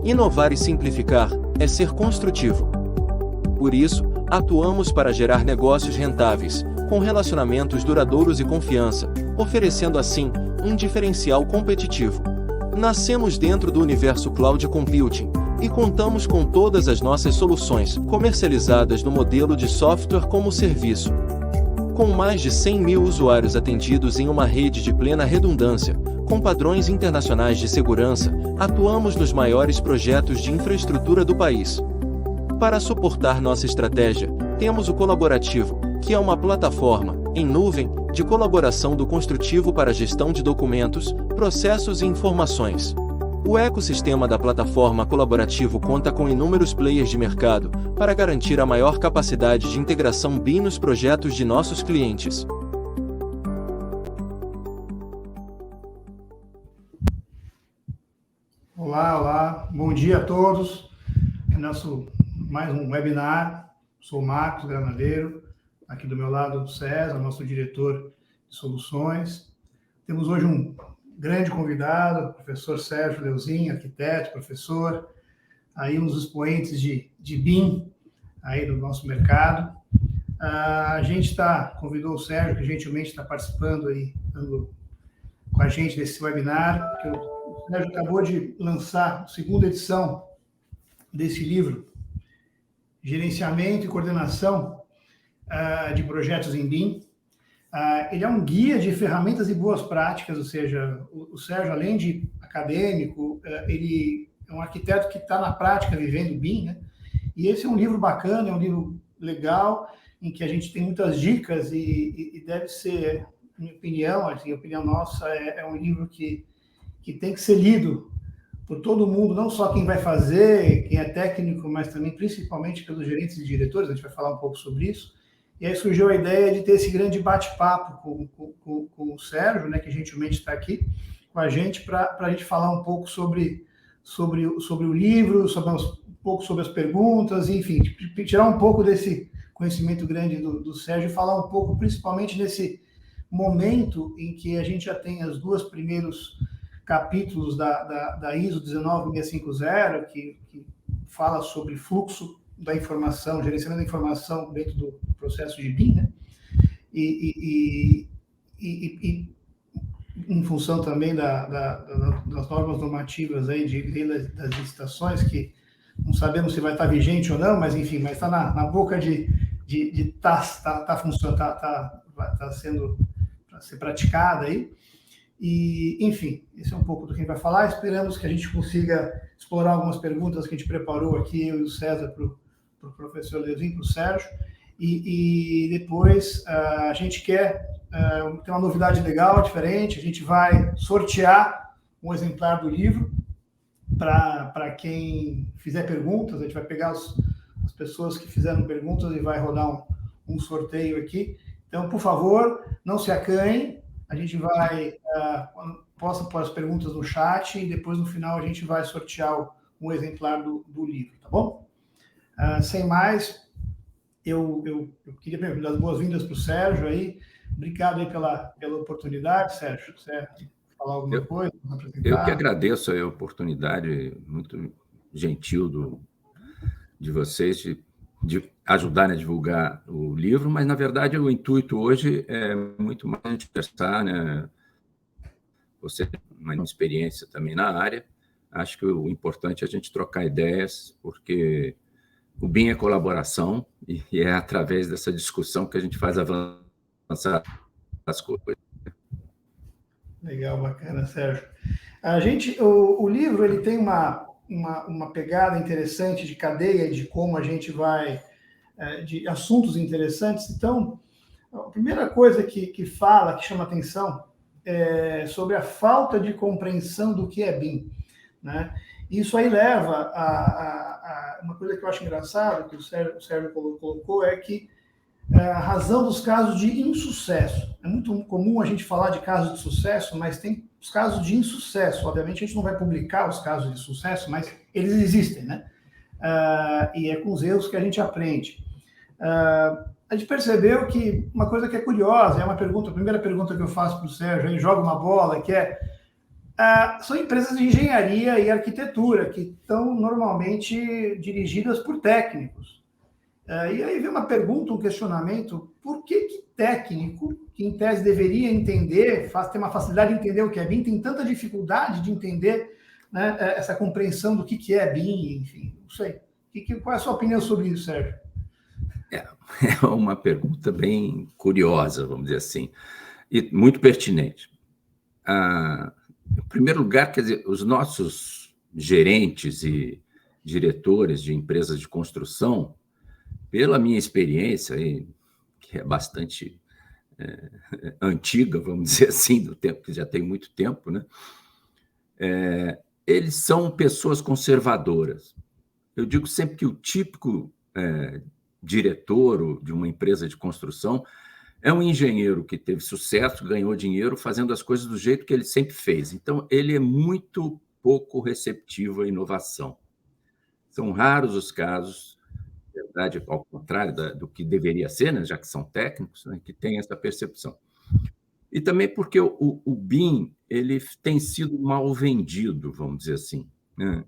Inovar e simplificar é ser construtivo. Por isso, atuamos para gerar negócios rentáveis, com relacionamentos duradouros e confiança, oferecendo assim um diferencial competitivo. Nascemos dentro do universo Cloud Computing e contamos com todas as nossas soluções comercializadas no modelo de software como serviço. Com mais de 100 mil usuários atendidos em uma rede de plena redundância, com padrões internacionais de segurança, atuamos nos maiores projetos de infraestrutura do país. Para suportar nossa estratégia, temos o Colaborativo, que é uma plataforma, em nuvem, de colaboração do construtivo para gestão de documentos, processos e informações. O ecossistema da plataforma Colaborativo conta com inúmeros players de mercado, para garantir a maior capacidade de integração BIM nos projetos de nossos clientes. Olá, bom dia a todos. É nosso mais um webinar. Sou o Marcos Granadeiro, aqui do meu lado o César, nosso diretor de soluções. Temos hoje um grande convidado, o professor Sérgio Leusin, arquiteto, professor, aí uns expoentes de BIM aí do nosso mercado. A gente convidou o Sérgio, que gentilmente está participando aí, com a gente desse webinar, que o Sérgio acabou de lançar a segunda edição desse livro, Gerenciamento e Coordenação de Projetos em BIM. Ele é um guia de ferramentas e boas práticas, ou seja, o Sérgio, além de acadêmico, ele é um arquiteto que está na prática vivendo BIM, né? E esse é um livro bacana, é um livro legal, em que a gente tem muitas dicas e deve ser, minha opinião, assim, a opinião nossa, é um livro que tem que ser lido por todo mundo, não só quem vai fazer, quem é técnico, mas também, principalmente, pelos gerentes e diretores. A gente vai falar um pouco sobre isso. E aí surgiu a ideia de ter esse grande bate-papo com o Sérgio, né, que gentilmente está aqui com a gente, para a gente falar um pouco sobre o livro, um pouco sobre as perguntas, enfim, tirar um pouco desse conhecimento grande do Sérgio e falar um pouco, principalmente, nesse momento em que a gente já tem os dois primeiros capítulos da ISO 19650, que fala sobre fluxo da informação, gerenciamento da informação dentro do processo de BIM, né? E em função também das normas normativas aí de lei das licitações, que não sabemos se vai estar vigente ou não, mas enfim, mas está na boca de funcionando, está sendo para ser praticada aí. E, enfim, esse é um pouco do que a gente vai falar. Esperamos que a gente consiga explorar algumas perguntas que a gente preparou aqui, eu e o César, para o professor Leusin, para o Sérgio. E depois a gente quer ter uma novidade legal, diferente. A gente vai sortear um exemplar do livro para quem fizer perguntas. A gente vai pegar as pessoas que fizeram perguntas e vai rodar um sorteio aqui. Então, por favor, não se acanhem. A gente vai, possa pôr as perguntas no chat e depois, no final, a gente vai sortear um exemplar do livro, tá bom? Sem mais, eu queria dar as boas-vindas para o Sérgio aí. Obrigado aí pela oportunidade, Sérgio. Você quer falar alguma coisa? Eu que agradeço a oportunidade muito gentil de vocês de ajudarem a divulgar o livro, mas, na verdade, o intuito hoje é muito mais a gente testar, né? Você tem uma experiência também na área. Acho que o importante é a gente trocar ideias, porque o BIM é colaboração e é através dessa discussão que a gente faz avançar as coisas. Legal, bacana, Sérgio. O livro ele tem uma pegada interessante de cadeia, de como a gente vai, de assuntos interessantes. Então, a primeira coisa que chama atenção, é sobre a falta de compreensão do que é BIM, né? Isso aí leva a uma coisa que eu acho engraçada, que o Sérgio colocou, é que a razão dos casos de insucesso. É muito comum a gente falar de casos de sucesso, mas tem os casos de insucesso. Obviamente, a gente não vai publicar os casos de sucesso, mas eles existem, né? E é com os erros que a gente aprende. a gente percebeu que uma coisa que é curiosa, é uma pergunta, a primeira pergunta que eu faço para o Sérgio, aí joga uma bola, que é, são empresas de engenharia e arquitetura, que estão normalmente dirigidas por técnicos. E aí vem uma pergunta, um questionamento, por que técnico, que em tese deveria entender, ter uma facilidade de entender o que é BIM, tem tanta dificuldade de entender, né, essa compreensão do que é BIM, enfim, não sei. Qual é a sua opinião sobre isso, Sérgio? É uma pergunta bem curiosa, vamos dizer assim, e muito pertinente. Em primeiro lugar, quer dizer, os nossos gerentes e diretores de empresas de construção, pela minha experiência, que é bastante antiga, vamos dizer assim, do tempo que já tem muito tempo, né? Eles são pessoas conservadoras. Eu digo sempre que o típico diretor de uma empresa de construção é um engenheiro que teve sucesso, ganhou dinheiro fazendo as coisas do jeito que ele sempre fez. Então, ele é muito pouco receptivo à inovação. São raros os casos, na verdade, ao contrário do que deveria ser, né, já que são técnicos, né, que têm essa percepção. E também porque o BIM ele tem sido mal vendido, vamos dizer assim, né?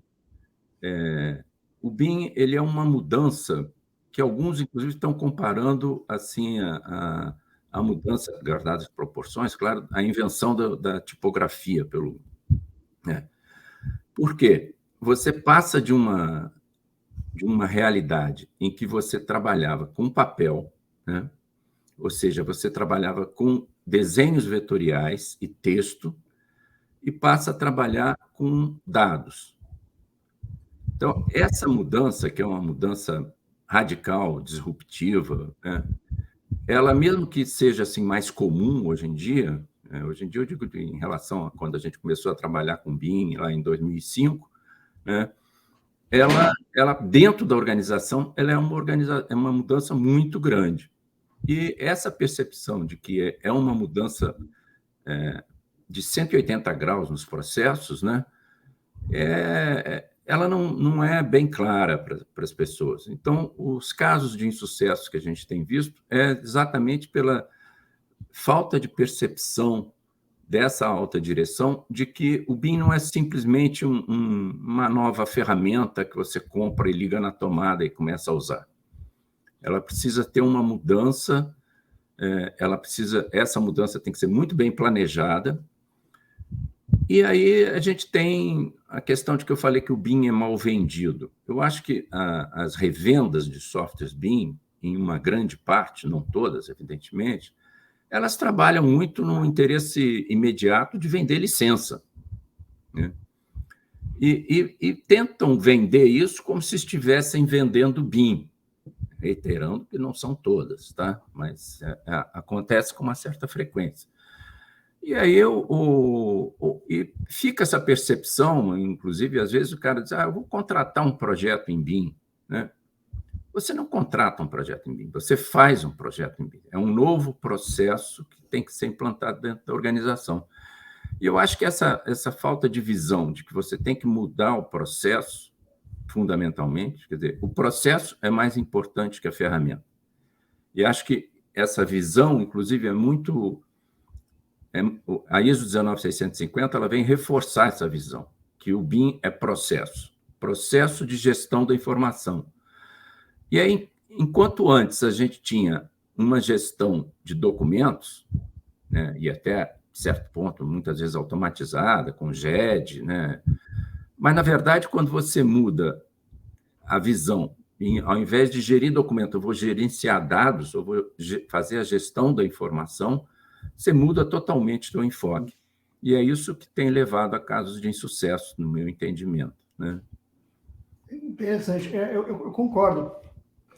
O BIM ele é uma mudança que alguns, inclusive, estão comparando assim a mudança, guardadas as proporções, claro, a invenção da tipografia. Por quê? Você passa de uma realidade em que você trabalhava com papel, né? Ou seja, você trabalhava com desenhos vetoriais e texto, e passa a trabalhar com dados. Então, essa mudança, que é uma mudança radical, disruptiva, né? Ela, mesmo que seja assim, mais comum hoje em dia eu digo em relação a quando a gente começou a trabalhar com BIM, lá em 2005, né? Ela dentro da organização, ela é uma mudança muito grande. E essa percepção de que é uma mudança de 180 graus nos processos, né? Ela não é bem clara para as pessoas. Então, os casos de insucesso que a gente tem visto é exatamente pela falta de percepção dessa alta direção de que o BIM não é simplesmente uma nova ferramenta que você compra e liga na tomada e começa a usar. Ela precisa ter uma mudança, essa mudança tem que ser muito bem planejada. E aí a gente tem a questão de que eu falei que o BIM é mal vendido. Eu acho que as revendas de softwares BIM, em uma grande parte, não todas, evidentemente, elas trabalham muito no interesse imediato de vender licença, né? E tentam vender isso como se estivessem vendendo BIM, reiterando que não são todas, tá? Mas acontece com uma certa frequência. E aí e fica essa percepção, inclusive, às vezes o cara diz, eu vou contratar um projeto em BIM, né? Você não contrata um projeto em BIM, você faz um projeto em BIM. É um novo processo que tem que ser implantado dentro da organização. E eu acho que essa falta de visão de que você tem que mudar o processo, fundamentalmente, quer dizer, o processo é mais importante que a ferramenta. E acho que essa visão, inclusive, é muito... A ISO 19650 ela vem reforçar essa visão, que o BIM é processo de gestão da informação. E aí, enquanto antes a gente tinha uma gestão de documentos, né, e até certo ponto, muitas vezes automatizada, com GED, né? Mas, na verdade, quando você muda a visão, ao invés de gerir documento, eu vou gerenciar dados, eu vou fazer a gestão da informação, você muda totalmente o enfoque. E é isso que tem levado a casos de insucesso, no meu entendimento, né? Interessante. Eu concordo.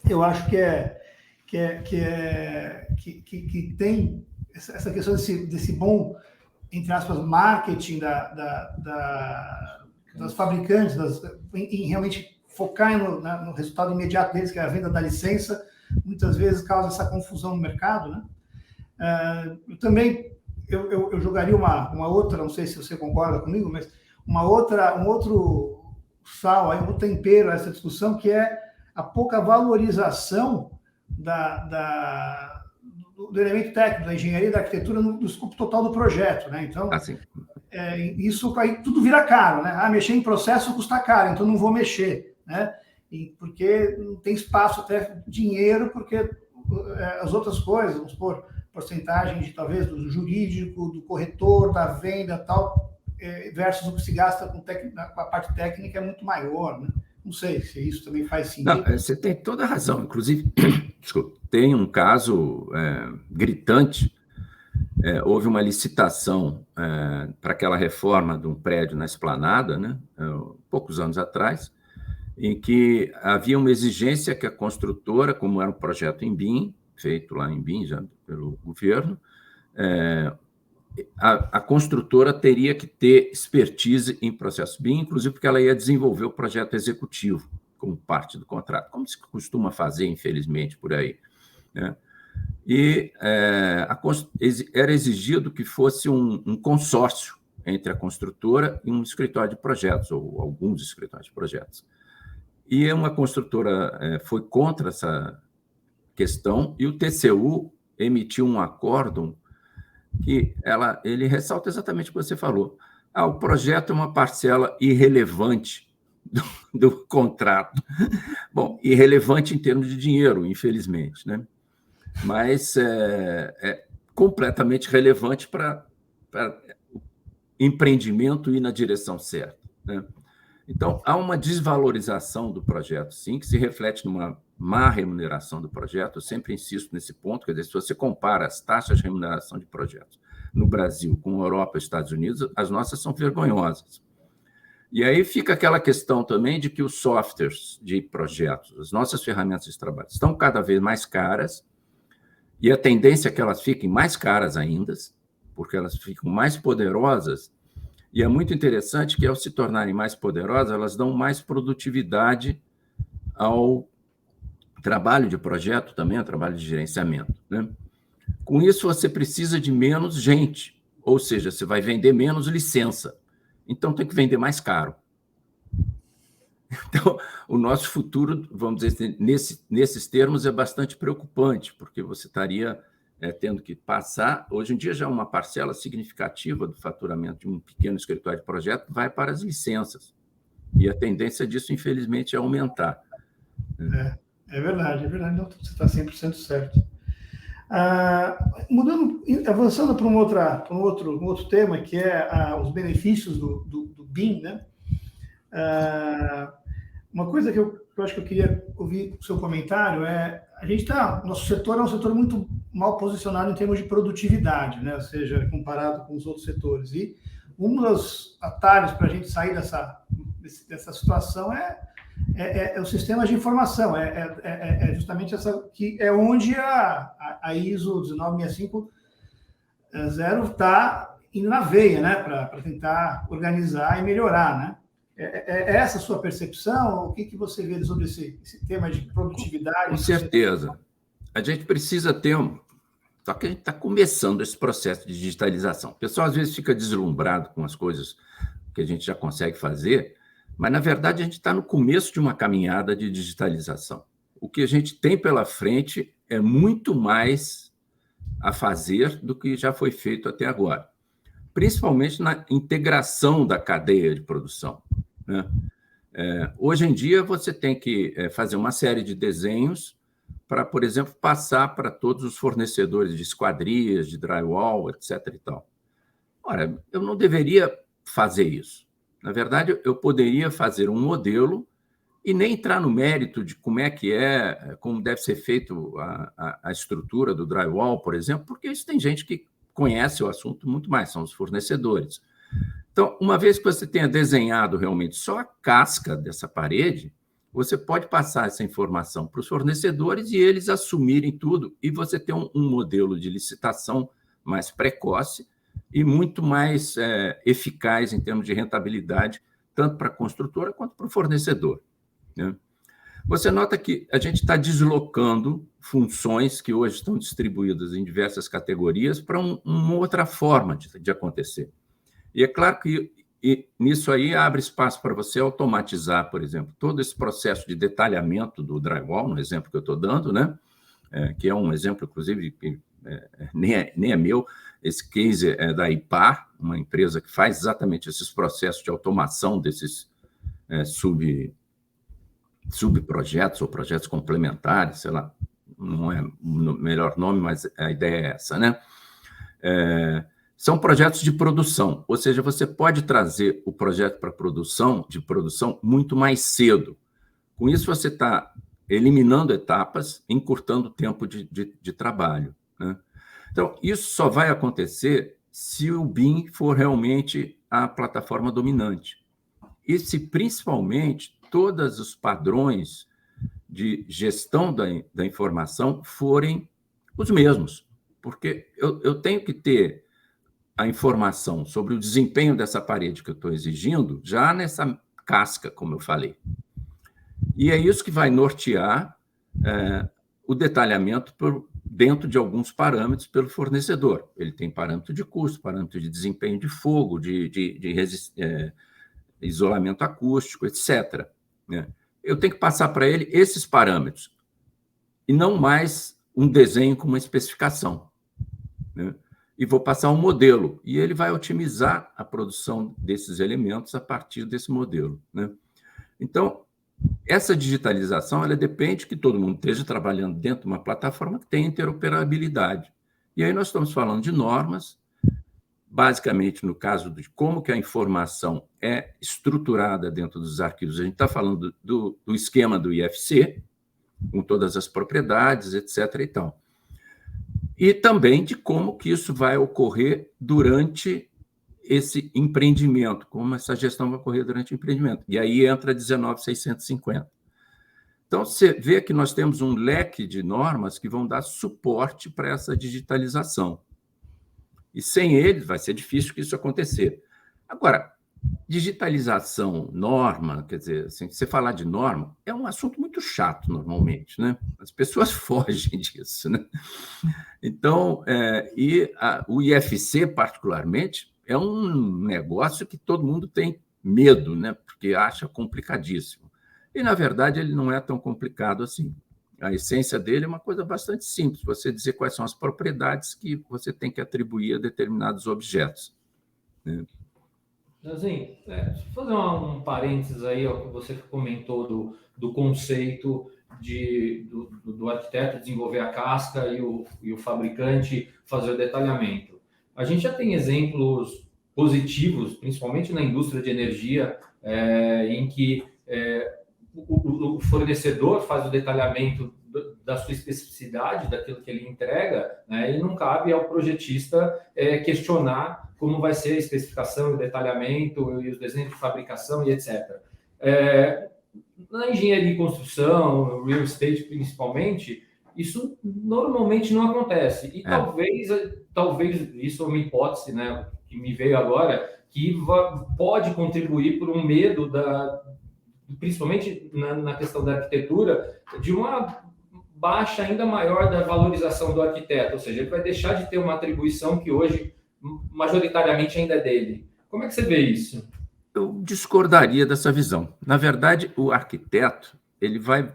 Eu acho que tem essa questão desse bom, entre aspas, marketing das fabricantes, em realmente focar no resultado imediato deles, que é a venda da licença, muitas vezes causa essa confusão no mercado, né? Eu também jogaria uma outra, não sei se você concorda comigo, mas um outro sal, um tempero a essa discussão, que é a pouca valorização do elemento técnico, da engenharia e da arquitetura no escopo total do projeto, né? Então, assim. Isso aí tudo vira caro, né? Mexer em processo custa caro, então não vou mexer, né? Porque não tem espaço até dinheiro, porque as outras coisas, vamos supor, porcentagem de talvez do jurídico, do corretor, da venda, tal, versus o que se gasta com a parte técnica é muito maior, né? Não sei se isso também faz sentido. Não, você tem toda a razão. Inclusive, desculpa, tem um caso gritante. Houve uma licitação para aquela reforma de um prédio na Esplanada, né, poucos anos atrás, em que havia uma exigência que a construtora, como era um projeto em BIM, feito lá em BIM já pelo governo, a construtora teria que ter expertise em processo BIM, inclusive porque ela ia desenvolver o projeto executivo como parte do contrato, como se costuma fazer, infelizmente, por aí, né? E era exigido que fosse um consórcio entre a construtora e um escritório de projetos, ou alguns escritórios de projetos. E uma construtora foi contra essa questão, e o TCU emitiu um acórdão que ele ressalta exatamente o que você falou. O projeto é uma parcela irrelevante do contrato. Bom, irrelevante em termos de dinheiro, infelizmente, né? Mas é completamente relevante para o empreendimento ir na direção certa, né? Então, há uma desvalorização do projeto, sim, que se reflete numa má remuneração do projeto. Eu sempre insisto nesse ponto, quer dizer, se você compara as taxas de remuneração de projetos no Brasil com a Europa e Estados Unidos, as nossas são vergonhosas. E aí fica aquela questão também de que os softwares de projetos, as nossas ferramentas de trabalho, estão cada vez mais caras, e a tendência é que elas fiquem mais caras ainda, porque elas ficam mais poderosas, e é muito interessante que, ao se tornarem mais poderosas, elas dão mais produtividade ao trabalho de projeto também, ao trabalho de gerenciamento, né? Com isso, você precisa de menos gente, ou seja, você vai vender menos licença, então tem que vender mais caro. Então, o nosso futuro, vamos dizer, nesses termos, é bastante preocupante, porque você estaria tendo que passar... Hoje em dia, já uma parcela significativa do faturamento de um pequeno escritório de projeto vai para as licenças. E a tendência disso, infelizmente, é aumentar. É verdade. Não, você está 100% certo. Avançando para um outro tema, que é os benefícios do BIM, né? Uma coisa que eu acho que eu queria ouvir o seu comentário nosso setor é um setor muito mal posicionado em termos de produtividade, né? Ou seja, comparado com os outros setores. E um dos atalhos para a gente sair dessa situação é os sistemas de informação. É justamente essa que é onde a ISO 19650 está indo na veia, né? Para tentar organizar e melhorar, né? É essa a sua percepção? O que você vê sobre esse tema de produtividade? Com certeza. A gente precisa ter Só que a gente está começando esse processo de digitalização. O pessoal, às vezes, fica deslumbrado com as coisas que a gente já consegue fazer, mas, na verdade, a gente está no começo de uma caminhada de digitalização. O que a gente tem pela frente é muito mais a fazer do que já foi feito até agora, principalmente na integração da cadeia de produção, né? Hoje em dia, você tem que fazer uma série de desenhos para, por exemplo, passar para todos os fornecedores de esquadrias, de drywall, etc. e tal. Ora, eu não deveria fazer isso. Na verdade, eu poderia fazer um modelo e nem entrar no mérito de como deve ser feito a estrutura do drywall, por exemplo, porque isso tem gente que conhece o assunto muito mais, são os fornecedores. Então, uma vez que você tenha desenhado realmente só a casca dessa parede, você pode passar essa informação para os fornecedores e eles assumirem tudo, e você ter um modelo de licitação mais precoce e muito mais eficaz em termos de rentabilidade, tanto para a construtora quanto para o fornecedor, né? Você nota que a gente está deslocando funções que hoje estão distribuídas em diversas categorias para uma outra forma de acontecer. E é claro que nisso aí abre espaço para você automatizar, por exemplo, todo esse processo de detalhamento do drywall, no exemplo que eu estou dando, né? que é um exemplo, inclusive, que nem é meu. Esse case é da IPAR, uma empresa que faz exatamente esses processos de automação desses subprojetos ou projetos complementares, sei lá, não é o melhor nome, mas a ideia é essa, né? São projetos de produção, ou seja, você pode trazer o projeto para de produção muito mais cedo. Com isso, você está eliminando etapas, encurtando o tempo de trabalho, né? Então, isso só vai acontecer se o BIM for realmente a plataforma dominante. E se, principalmente, todos os padrões de gestão da informação forem os mesmos. Porque eu tenho que ter a informação sobre o desempenho dessa parede que eu estou exigindo já nessa casca, como eu falei. E é isso que vai nortear o detalhamento dentro de alguns parâmetros pelo fornecedor. Ele tem parâmetro de custo, parâmetro de desempenho de fogo, de isolamento acústico, etc. Né? Eu tenho que passar para ele esses parâmetros e não mais um desenho com uma especificação, né? E vou passar um modelo, e ele vai otimizar a produção desses elementos a partir desse modelo, né? Então, essa digitalização, ela depende que todo mundo esteja trabalhando dentro de uma plataforma que tenha interoperabilidade. E aí nós estamos falando de normas, basicamente no caso de como que a informação é estruturada dentro dos arquivos. A gente está falando do esquema do IFC, com todas as propriedades, etc. e tal. E também de como que isso vai ocorrer durante esse empreendimento, como essa gestão vai ocorrer durante o empreendimento. E aí entra 19.650. Então, você vê que nós temos um leque de normas que vão dar suporte para essa digitalização. E sem eles vai ser difícil que isso acontecer. Agora, digitalização, norma, quer dizer, assim, você falar de norma é um assunto muito chato normalmente, né? As pessoas fogem disso, né? Então, o IFC, particularmente, é um negócio que todo mundo tem medo, né? Porque acha complicadíssimo. E, na verdade, ele não é tão complicado assim. A essência dele é uma coisa bastante simples, você dizer quais são as propriedades que você tem que atribuir a determinados objetos, né? Assim, deixa eu fazer um parênteses aí ao que você comentou do conceito do arquiteto desenvolver a casca e o fabricante fazer o detalhamento. A gente já tem exemplos positivos, principalmente na indústria de energia, em que o fornecedor faz o detalhamento da sua especificidade, daquilo que ele entrega, né, e não cabe ao projetista questionar como vai ser a especificação, o detalhamento e os desenhos de fabricação e etc. Na engenharia de construção, real estate principalmente, isso normalmente não acontece. E talvez isso é uma hipótese, né, que me veio agora, que pode contribuir por um medo, principalmente na questão da arquitetura, de uma baixa ainda maior da valorização do arquiteto, ou seja, ele vai deixar de ter uma atribuição que hoje majoritariamente ainda é dele. Como é que você vê isso? Eu discordaria dessa visão. Na verdade, o arquiteto ele vai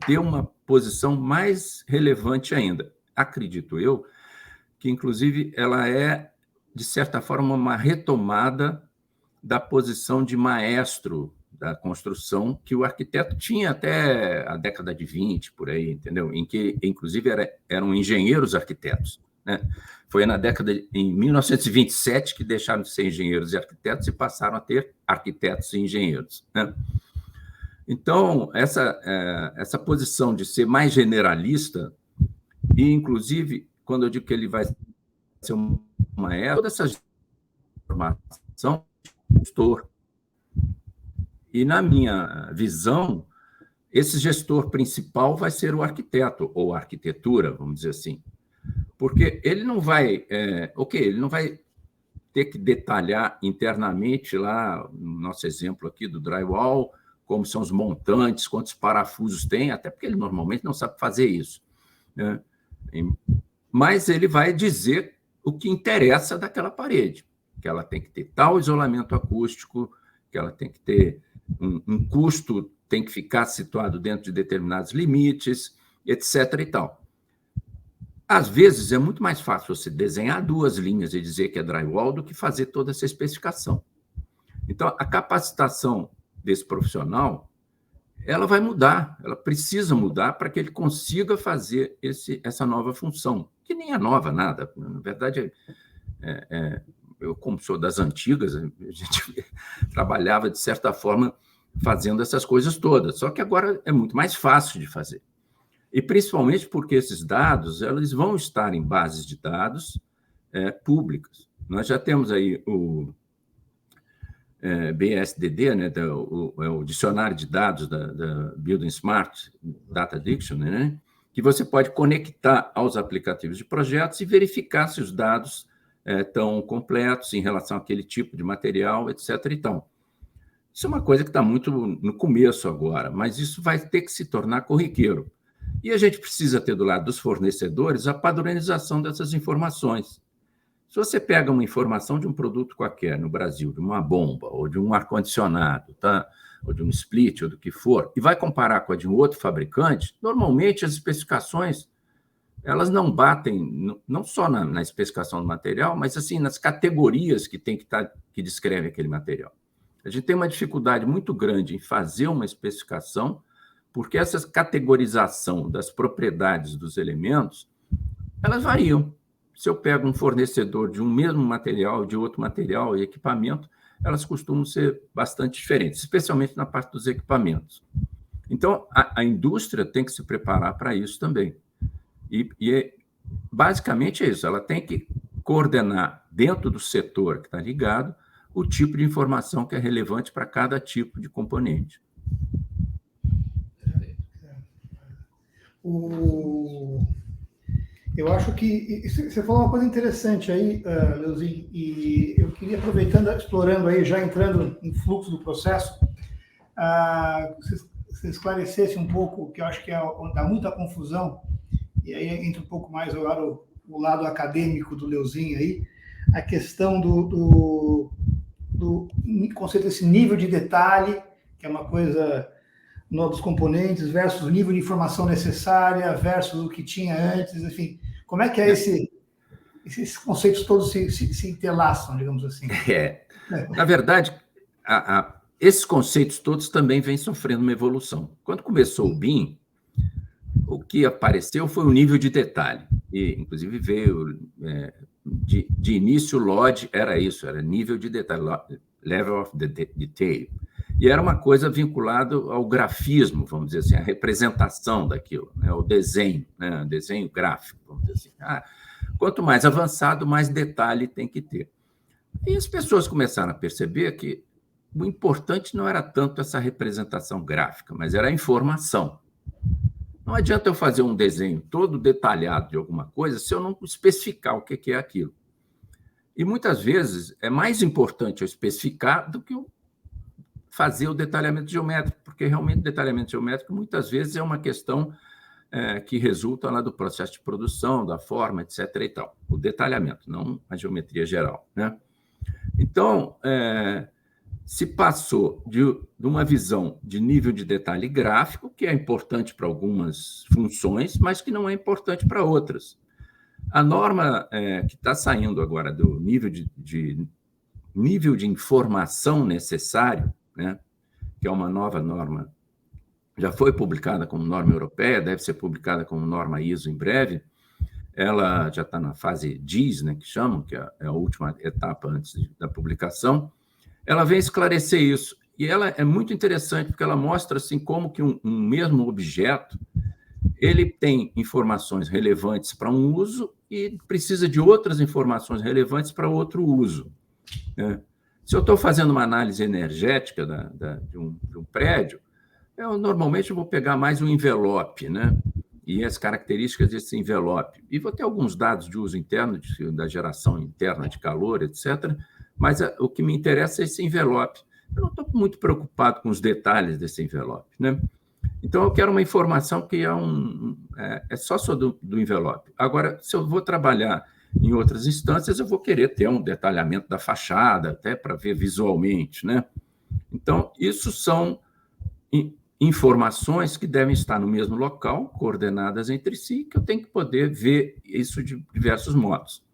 ter uma posição mais relevante ainda. Acredito eu que, inclusive, ela é, de certa forma, uma retomada da posição de maestro da construção que o arquiteto tinha até a década de 20, por aí, entendeu? Em que, inclusive, eram engenheiros arquitetos, né? Foi em 1927 que deixaram de ser engenheiros e arquitetos e passaram a ter arquitetos e engenheiros, né? Então, essa posição de ser mais generalista, e, inclusive, quando eu digo que ele vai ser uma toda essa informação gestor. E, na minha visão, esse gestor principal vai ser o arquiteto, ou a arquitetura, vamos dizer assim. Porque ele não vai... ele não vai ter que detalhar internamente lá, no nosso exemplo aqui do drywall, como são os montantes, quantos parafusos tem, até porque ele normalmente não sabe fazer isso, né? Mas ele vai dizer o que interessa daquela parede, que ela tem que ter tal isolamento acústico, que ela tem que ter um custo, tem que ficar situado dentro de determinados limites, etc. e tal. às vezes, é muito mais fácil você desenhar 2 linhas e dizer que é drywall do que fazer toda essa especificação. Então, a capacitação desse profissional, ela vai mudar, ela precisa mudar para que ele consiga fazer essa nova função, que nem é nova nada. Na verdade, eu, como sou das antigas, a gente trabalhava, de certa forma, fazendo essas coisas todas, só que agora é muito mais fácil de fazer. E principalmente porque esses dados eles vão estar em bases de dados públicas. Nós já temos aí o BSDD, né, o dicionário de dados da Building Smart Data Dictionary, né, que você pode conectar aos aplicativos de projetos e verificar se os dados estão completos em relação àquele tipo de material, etc. Então, isso é uma coisa que está muito no começo agora, mas isso vai ter que se tornar corriqueiro. E a gente precisa ter do lado dos fornecedores a padronização dessas informações. Se você pega uma informação de um produto qualquer no Brasil, de uma bomba, ou de um ar-condicionado, tá? Ou de um split, ou do que for, e vai comparar com a de um outro fabricante, normalmente as especificações elas não batem, não só na especificação do material, mas assim nas categorias que descrevem aquele material. A gente tem uma dificuldade muito grande em fazer uma especificação, porque essa categorização das propriedades dos elementos, elas variam. Se eu pego um fornecedor de um mesmo material, de outro material e equipamento, elas costumam ser bastante diferentes, especialmente na parte dos equipamentos. Então, a indústria tem que se preparar para isso também. E basicamente é isso, ela tem que coordenar dentro do setor que está ligado o tipo de informação que é relevante para cada tipo de componente. Eu acho que você falou uma coisa interessante aí, Leozinho, e eu queria, aproveitando, explorando aí, já entrando no fluxo do processo, você esclarecesse um pouco, que eu acho que dá muita confusão, e aí entra um pouco mais agora o lado acadêmico do Leozinho aí, a questão do conceito desse nível de detalhe, que é uma coisa dos componentes, versus o nível de informação necessária, versus o que tinha antes, enfim. Como é que é esses conceitos todos se interlaçam, digamos assim? Na verdade, esses conceitos todos também vêm sofrendo uma evolução. Quando começou o BIM, o que apareceu foi o nível de detalhe. E, inclusive, veio de início, o LOD era isso, era nível de detalhe, level of detail. E era uma coisa vinculada ao grafismo, vamos dizer assim, a representação daquilo, né? O desenho, né? O desenho gráfico, vamos dizer assim. Quanto mais avançado, mais detalhe tem que ter. E as pessoas começaram a perceber que o importante não era tanto essa representação gráfica, mas era a informação. Não adianta eu fazer um desenho todo detalhado de alguma coisa se eu não especificar o que é aquilo. E muitas vezes é mais importante eu especificar do que eu fazer o detalhamento geométrico, porque realmente o detalhamento geométrico muitas vezes é uma questão que resulta lá do processo de produção, da forma, etc. e tal. O detalhamento, não a geometria geral, né? Então, se passou de uma visão de nível de detalhe gráfico, que é importante para algumas funções, mas que não é importante para outras. A norma que está saindo agora do nível de informação necessário, né, que é uma nova norma, já foi publicada como norma europeia, deve ser publicada como norma ISO em breve, ela já está na fase GIS, né, que chamam, que é a última etapa antes da publicação. Ela vem esclarecer isso, e ela é muito interessante, porque ela mostra assim, como que um mesmo objeto ele tem informações relevantes para um uso e precisa de outras informações relevantes para outro uso, né? Se eu estou fazendo uma análise energética de um prédio, eu normalmente vou pegar mais um envelope, né? E as características desse envelope. E vou ter alguns dados de uso interno, da geração interna de calor, etc., mas o que me interessa é esse envelope. Eu não estou muito preocupado com os detalhes desse envelope, né? Então, eu quero uma informação que é só do envelope. Agora, se eu vou trabalhar em outras instâncias, eu vou querer ter um detalhamento da fachada, até para ver visualmente, né? Então, isso são informações que devem estar no mesmo local, coordenadas entre si, que eu tenho que poder ver isso de diversos modos.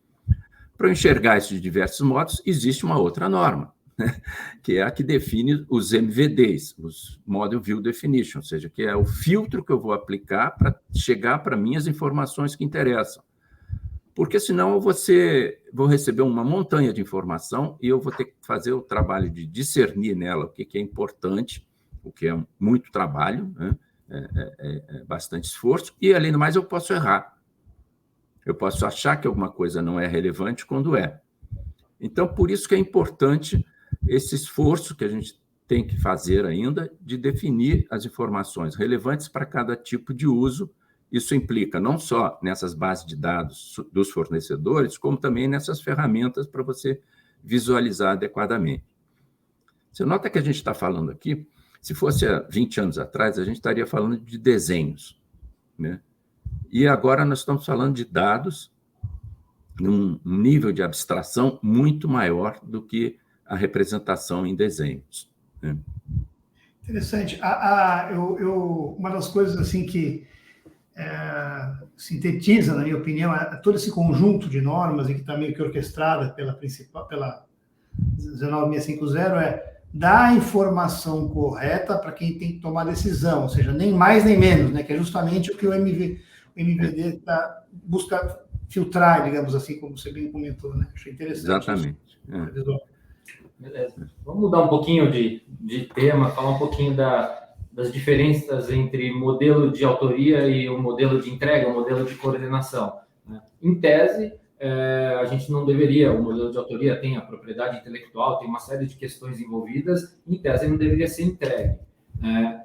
Para eu enxergar isso de diversos modos, existe uma outra norma, né? Que é a que define os MVDs, os Model View Definition, ou seja, que é o filtro que eu vou aplicar para chegar para mim as informações que interessam. Porque senão eu vou receber uma montanha de informação e eu vou ter que fazer o trabalho de discernir nela o que é importante, o que é muito trabalho, né? Bastante esforço, e, além do mais, eu posso errar. Eu posso achar que alguma coisa não é relevante quando é. Então, por isso que é importante esse esforço que a gente tem que fazer ainda de definir as informações relevantes para cada tipo de uso. Isso implica não só nessas bases de dados dos fornecedores, como também nessas ferramentas para você visualizar adequadamente. Você nota que a gente está falando aqui, se fosse há 20 anos atrás, a gente estaria falando de desenhos, né? E agora nós estamos falando de dados num nível de abstração muito maior do que a representação em desenhos, né? Interessante. Uma das coisas assim que sintetiza, na minha opinião, todo esse conjunto de normas e que está meio que orquestrada pela 19650 dar a informação correta para quem tem que tomar decisão, ou seja, nem mais nem menos, né? Que é justamente o que o MVD busca filtrar, digamos assim, como você bem comentou, né? Achei interessante. Exatamente. Beleza. Vamos mudar um pouquinho de tema, falar um pouquinho das diferenças entre modelo de autoria e o modelo de entrega, o modelo de coordenação, né? Em tese, a gente não deveria, o modelo de autoria tem a propriedade intelectual, tem uma série de questões envolvidas, em tese ele não deveria ser entregue, né?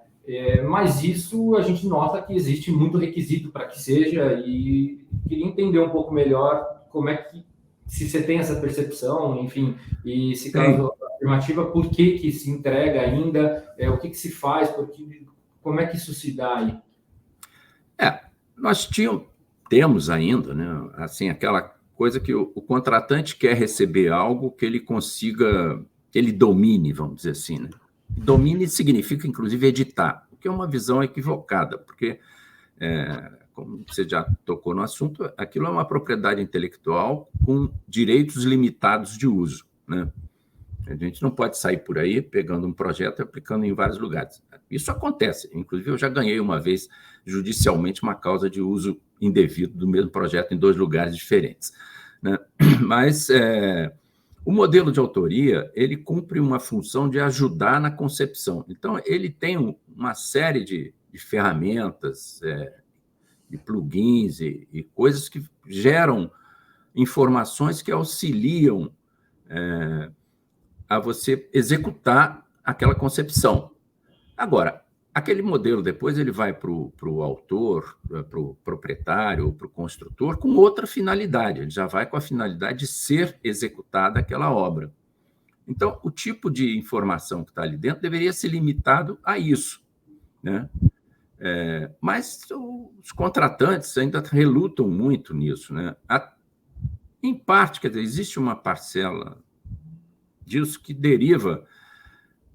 Mas isso a gente nota que existe muito requisito para que seja, e queria entender um pouco melhor como é que, se você tem essa percepção, enfim, e se caso afirmativa, por que se entrega ainda, o que se faz, como é que isso se dá aí? Nós temos ainda, né, assim, aquela coisa que o contratante quer receber algo que ele consiga, que ele domine, vamos dizer assim, né? Domine significa, inclusive, editar, o que é uma visão equivocada, porque, como você já tocou no assunto, aquilo é uma propriedade intelectual com direitos limitados de uso, né? A gente não pode sair por aí pegando um projeto e aplicando em vários lugares. Isso acontece. Inclusive, eu já ganhei uma vez, judicialmente, uma causa de uso indevido do mesmo projeto em 2 lugares diferentes, né? Mas o modelo de autoria, ele cumpre uma função de ajudar na concepção. Então, ele tem uma série de ferramentas, de plugins e coisas que geram informações que auxiliam a você executar aquela concepção. Agora, aquele modelo depois ele vai para o autor, para o proprietário ou para o construtor com outra finalidade. Ele já vai com a finalidade de ser executada aquela obra. Então, o tipo de informação que está ali dentro deveria ser limitado a isso, né? Mas os contratantes ainda relutam muito nisso, né? Em parte, quer dizer, existe uma parcela disso que deriva,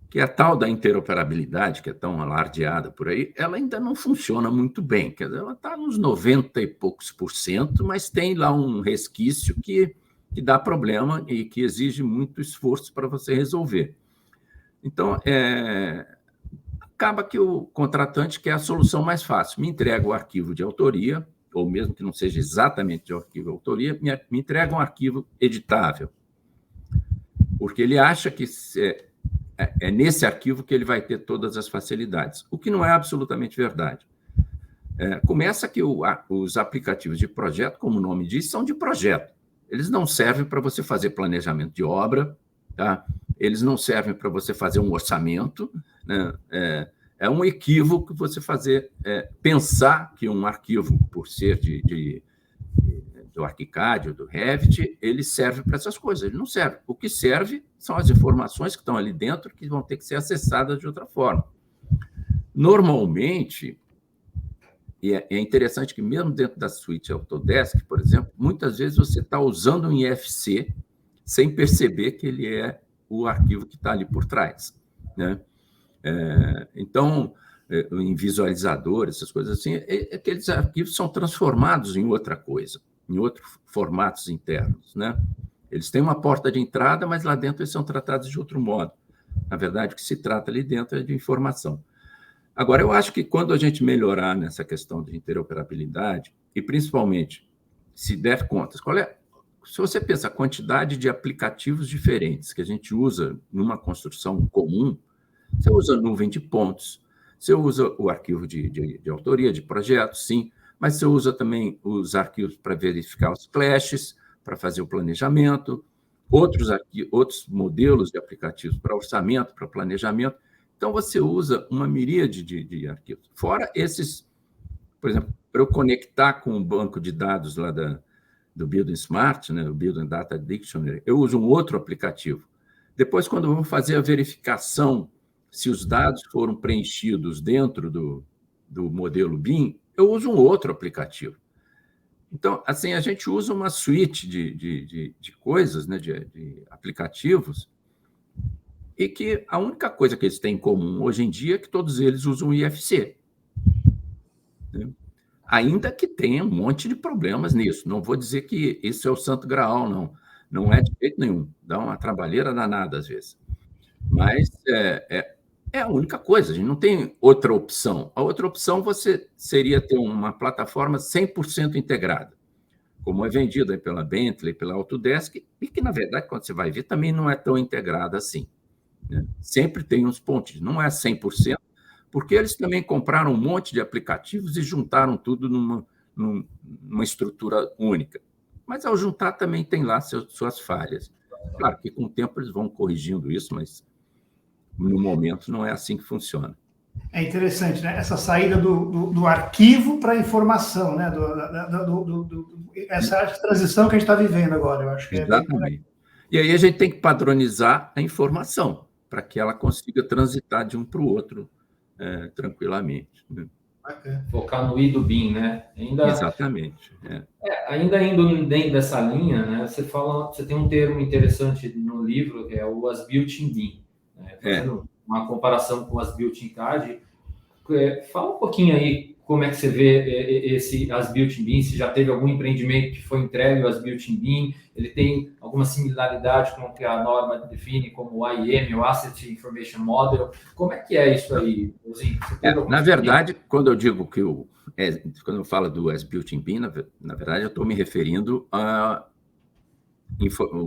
que é a tal da interoperabilidade, que é tão alardeada por aí, ela ainda não funciona muito bem. Quer dizer, ela está nos 90 e poucos %, mas tem lá um resquício que dá problema e que exige muito esforço para você resolver. Então, acaba que o contratante quer a solução mais fácil. Me entrega o arquivo de autoria, ou mesmo que não seja exatamente de arquivo de autoria, me entrega um arquivo editável, porque ele acha que é nesse arquivo que ele vai ter todas as facilidades, o que não é absolutamente verdade. Começa que os aplicativos de projeto, como o nome diz, são de projeto. Eles não servem para você fazer planejamento de obra, tá? Eles não servem para você fazer um orçamento, né? É um equívoco você pensar que um arquivo, por ser do ArchiCAD ou do Revit, ele serve para essas coisas. Ele não serve. O que serve são as informações que estão ali dentro que vão ter que ser acessadas de outra forma. Normalmente, e é interessante que mesmo dentro da suíte Autodesk, por exemplo, muitas vezes você está usando um IFC sem perceber que ele é o arquivo que está ali por trás, né? Então, em visualizador, essas coisas assim, aqueles arquivos são transformados em outra coisa, em outros formatos internos, né? Eles têm uma porta de entrada, mas lá dentro eles são tratados de outro modo. Na verdade, o que se trata ali dentro é de informação. Agora, eu acho que quando a gente melhorar nessa questão de interoperabilidade, e principalmente se der contas, se você pensa a quantidade de aplicativos diferentes que a gente usa numa construção comum, você usa nuvem de pontos, você usa o arquivo de autoria, de projetos, sim, mas você usa também os arquivos para verificar os clashes, para fazer o planejamento, outros modelos de aplicativos para orçamento, para planejamento. Então, você usa uma miríade de arquivos. Fora esses, por exemplo, para eu conectar com o banco de dados lá do Building Smart, né, o Building Data Dictionary, eu uso um outro aplicativo. Depois, quando eu vou fazer a verificação se os dados foram preenchidos dentro do modelo BIM, eu uso um outro aplicativo. Então, assim, a gente usa uma suite de coisas, né, de aplicativos, e que a única coisa que eles têm em comum hoje em dia é que todos eles usam o IFC. Né? Ainda que tenha um monte de problemas nisso. Não vou dizer que isso é o santo graal, não. Não é de jeito nenhum. Dá uma trabalheira danada, às vezes. Mas é a única coisa, a gente não tem outra opção. A outra opção seria ter uma plataforma 100% integrada, como é vendida pela Bentley, pela Autodesk, e que, na verdade, quando você vai ver, também não é tão integrada assim. Né? Sempre tem uns pontos, não é 100%, porque eles também compraram um monte de aplicativos e juntaram tudo numa estrutura única. Mas, ao juntar, também tem lá suas falhas. Claro que, com o tempo, eles vão corrigindo isso, mas no momento não é assim que funciona. É interessante, né? Essa saída do arquivo para a informação, né? Essa transição que a gente está vivendo agora, eu acho que Exatamente. E aí a gente tem que padronizar a informação para que ela consiga transitar de um para o outro tranquilamente. Né? Focar no I do BIM, né? Exatamente. Ainda indo dentro dessa linha, né? Você tem um termo interessante no livro, que é o As Built in BIM. Fazendo uma comparação com as Built in CAD, fala um pouquinho aí como é que você vê esse As Built in BIM, se já teve algum empreendimento que foi entregue As Built in BIM, ele tem alguma similaridade com o que a norma define como o AIM, o Asset Information Model, como é que é isso aí? Na verdade, quando eu digo que quando eu falo do As Built in BIM, na verdade eu estou me referindo ao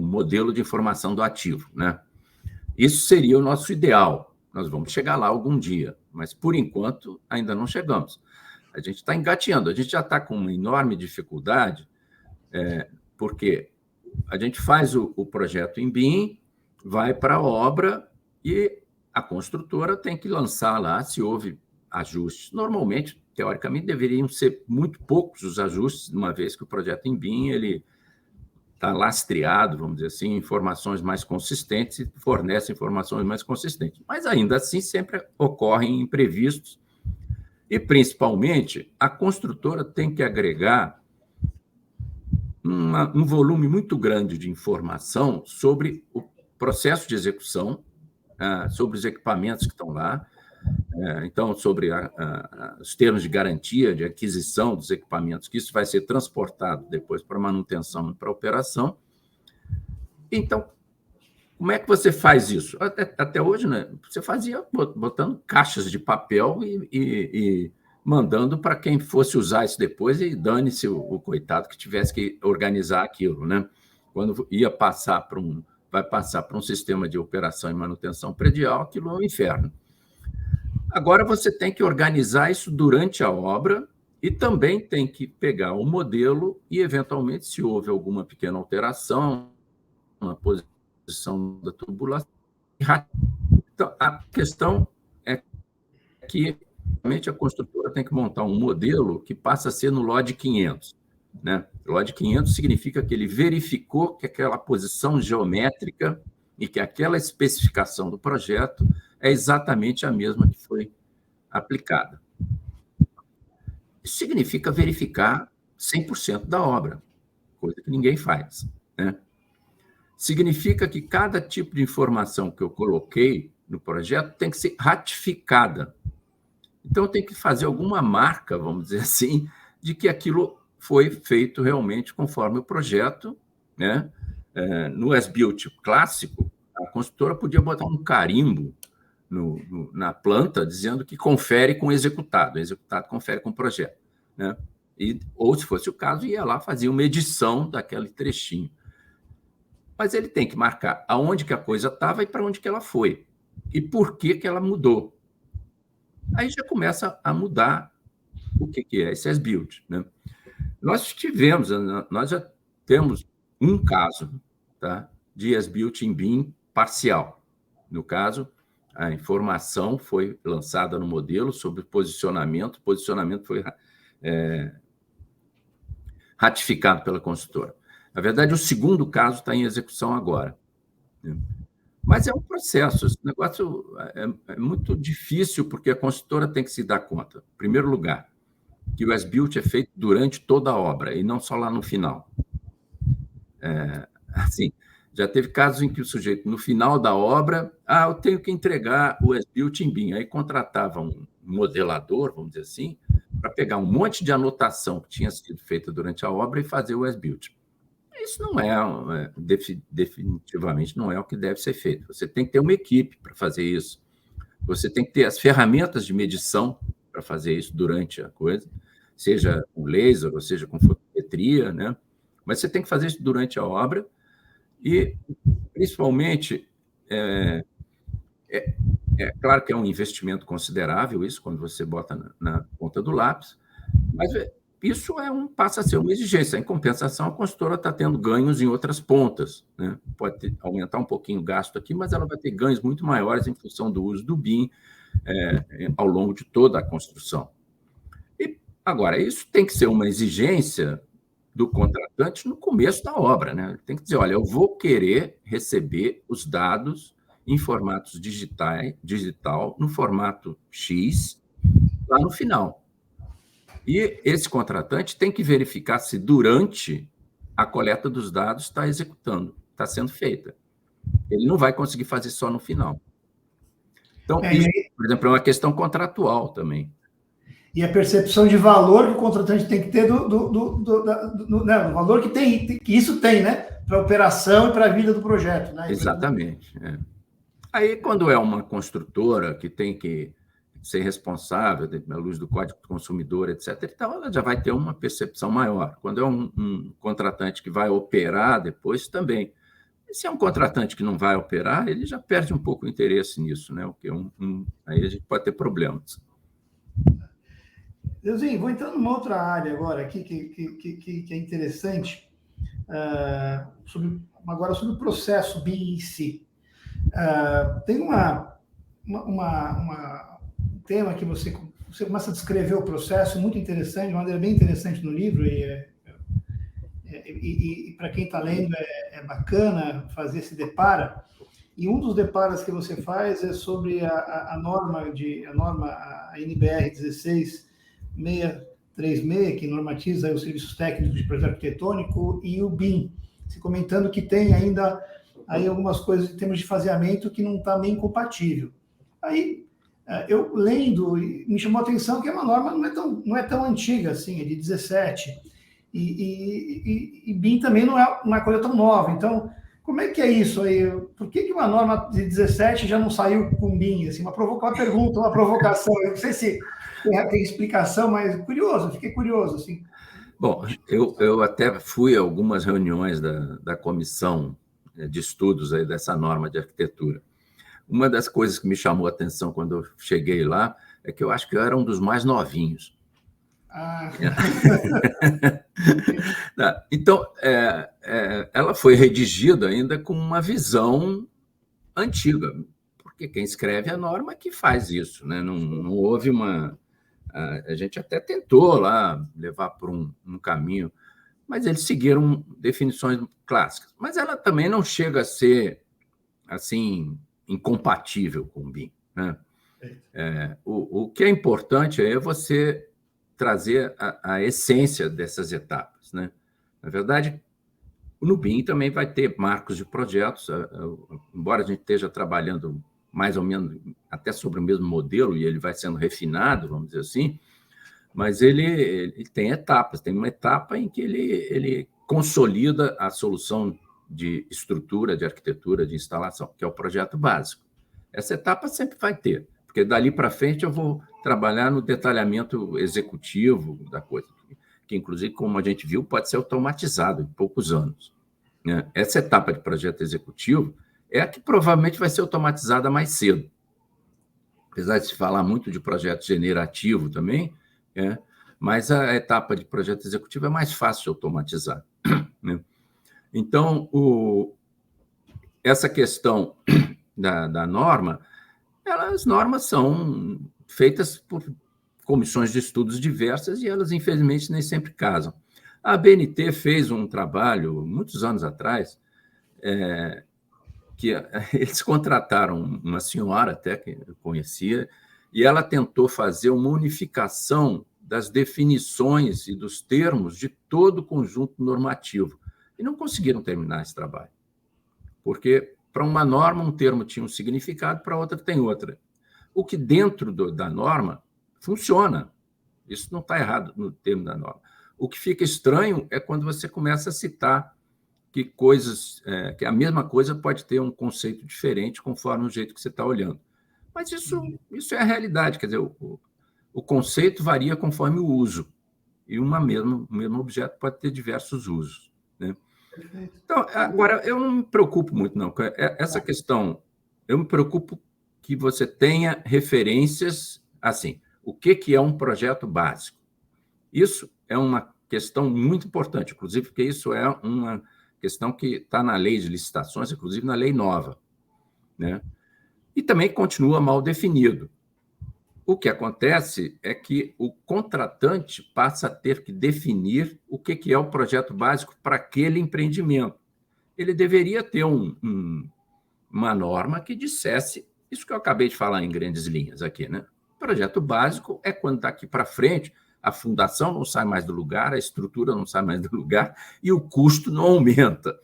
modelo de informação do ativo, né? Isso seria o nosso ideal. Nós vamos chegar lá algum dia, mas, por enquanto, ainda não chegamos. A gente está engateando, a gente já está com uma enorme dificuldade, porque a gente faz o projeto em BIM, vai para a obra e a construtora tem que lançar lá se houve ajustes. Normalmente, teoricamente, deveriam ser muito poucos os ajustes, uma vez que o projeto em BIM ele está lastreado, vamos dizer assim, informações mais consistentes e fornece informações mais consistentes. Mas, ainda assim, sempre ocorrem imprevistos e, principalmente, a construtora tem que agregar um volume muito grande de informação sobre o processo de execução, sobre os equipamentos que estão lá, então, sobre os termos de garantia, de aquisição dos equipamentos, que isso vai ser transportado depois para manutenção e para operação. Então, como é que você faz isso? Até hoje, né, você fazia botando caixas de papel e mandando para quem fosse usar isso depois e dane-se o coitado que tivesse que organizar aquilo. Né? Quando vai passar para um sistema de operação e manutenção predial, aquilo é um inferno. Agora, você tem que organizar isso durante a obra e também tem que pegar o modelo e, eventualmente, se houve alguma pequena alteração na posição da tubulação. Então, a questão é que, realmente, a construtora tem que montar um modelo que passa a ser no LOD 500. Né? O LOD 500 significa que ele verificou que aquela posição geométrica e que aquela especificação do projeto é exatamente a mesma que foi aplicada. Isso significa verificar 100% da obra, coisa que ninguém faz. Né? Significa que cada tipo de informação que eu coloquei no projeto tem que ser ratificada. Então, eu tenho que fazer alguma marca, vamos dizer assim, de que aquilo foi feito realmente conforme o projeto, né? No as-built clássico, a construtora podia botar um carimbo na planta dizendo que confere com o executado confere com o projeto, né? Ou, se fosse o caso, ia lá fazer uma edição daquele trechinho. Mas ele tem que marcar aonde que a coisa estava e para onde que ela foi. E por que ela mudou. Aí já começa a mudar o que é esse as-built, né? Nós já temos um caso, tá, de as-built em BIM parcial. No caso, a informação foi lançada no modelo sobre posicionamento, o posicionamento foi ratificado pela consultora. Na verdade, o segundo caso está em execução agora, né? Mas é um processo, esse negócio é muito difícil, porque a consultora tem que se dar conta, em primeiro lugar, que o as-built é feito durante toda a obra, e não só lá no final. Assim, já teve casos em que o sujeito, no final da obra, eu tenho que entregar o as-built em BIM. Aí contratava um modelador, vamos dizer assim, para pegar um monte de anotação que tinha sido feita durante a obra e fazer o as-built. Isso não definitivamente não é o que deve ser feito. Você tem que ter uma equipe para fazer isso. Você tem que ter as ferramentas de medição para fazer isso durante a coisa, seja com laser, ou seja com fotometria, né? Mas você tem que fazer isso durante a obra e, principalmente, é claro que é um investimento considerável isso, quando você bota na ponta do lápis, mas isso passa a ser uma exigência. Em compensação, a consultora está tendo ganhos em outras pontas, né? Pode aumentar um pouquinho o gasto aqui, mas ela vai ter ganhos muito maiores em função do uso do BIM ao longo de toda a construção. E, agora, isso tem que ser uma exigência do contratante no começo da obra, né? Ele tem que dizer, olha, eu vou querer receber os dados em formatos digital, no formato X, lá no final. E esse contratante tem que verificar se durante a coleta dos dados está sendo feita. Ele não vai conseguir fazer só no final. Então, isso, por exemplo, é uma questão contratual também. E a percepção de valor que o contratante tem que ter do valor que isso tem, né? Para a operação e para a vida do projeto, né? Exatamente. Aí, quando é uma construtora que tem que ser responsável, à luz do Código do Consumidor, etc., então ela já vai ter uma percepção maior. Quando é um contratante que vai operar depois, também. E se é um contratante que não vai operar, ele já perde um pouco o interesse nisso, né? Aí a gente pode ter problemas. Deusinho, vou entrar numa outra área agora aqui que é interessante, agora sobre o processo BIM em si. Tem um tema que você começa a descrever o processo muito interessante, de uma maneira bem interessante no livro, e para quem está lendo é bacana fazer esse depara. E um dos deparos que você faz é sobre a norma a NBR 16636, que normatiza os serviços técnicos de projeto arquitetônico, e o BIM, se comentando que tem ainda aí algumas coisas em termos de faseamento que não está bem compatível. Aí, eu lendo, me chamou a atenção que é uma norma não é tão antiga assim, é de 17, e BIM também não é uma coisa tão nova. Então, como é que é isso aí? Por que uma norma de 17 já não saiu com BIM? Assim, uma pergunta, uma provocação. Eu não sei se tem explicação, mas fiquei curioso. Assim. Bom, eu até fui a algumas reuniões da comissão de estudos aí dessa norma de arquitetura. Uma das coisas que me chamou a atenção quando eu cheguei lá é que eu acho que eu era um dos mais novinhos. Então, ela foi redigida ainda com uma visão antiga, porque quem escreve a norma é que faz isso, né? Não houve a gente até tentou lá levar por um caminho, mas eles seguiram definições clássicas. Mas ela também não chega a ser assim incompatível com o BIM, né? O que é importante é você trazer a essência dessas etapas, né? Na verdade, no BIM também vai ter marcos de projetos, embora a gente esteja trabalhando mais ou menos até sobre o mesmo modelo, e ele vai sendo refinado, vamos dizer assim, mas ele tem etapas. Tem uma etapa em que ele consolida a solução de estrutura, de arquitetura, de instalação, que é o projeto básico. Essa etapa sempre vai ter, porque dali para frente eu vou trabalhar no detalhamento executivo da coisa, que inclusive, como a gente viu, pode ser automatizado em poucos anos, né? Essa etapa de projeto executivo é a que provavelmente vai ser automatizada mais cedo. Apesar de se falar muito de projeto generativo também, né? Mas a etapa de projeto executivo é mais fácil de automatizar, né? Então, essa questão da norma, as normas são feitas por comissões de estudos diversas e elas, infelizmente, nem sempre casam. A ABNT fez um trabalho, muitos anos atrás, que eles contrataram uma senhora até que eu conhecia, e ela tentou fazer uma unificação das definições e dos termos de todo o conjunto normativo. E não conseguiram terminar esse trabalho. Porque, para uma norma, um termo tinha um significado, para outra tem outra. O que dentro da norma funciona. Isso não está errado no termo da norma. O que fica estranho é quando você começa a citar que que a mesma coisa pode ter um conceito diferente conforme o jeito que você está olhando. Mas isso é a realidade, quer dizer, o conceito varia conforme o uso, e o mesmo objeto pode ter diversos usos, né? Então, agora, eu não me preocupo muito, não. Essa questão, eu me preocupo que você tenha referências, assim, o que é um projeto básico. Isso é uma questão muito importante, inclusive, porque isso é uma questão que está na lei de licitações, inclusive na lei nova, né? E também continua mal definido. O que acontece é que o contratante passa a ter que definir o que é o projeto básico para aquele empreendimento. Ele deveria ter uma norma que dissesse isso que eu acabei de falar em grandes linhas aqui, né? O projeto básico é quando daqui para frente a fundação não sai mais do lugar, a estrutura não sai mais do lugar e o custo não aumenta.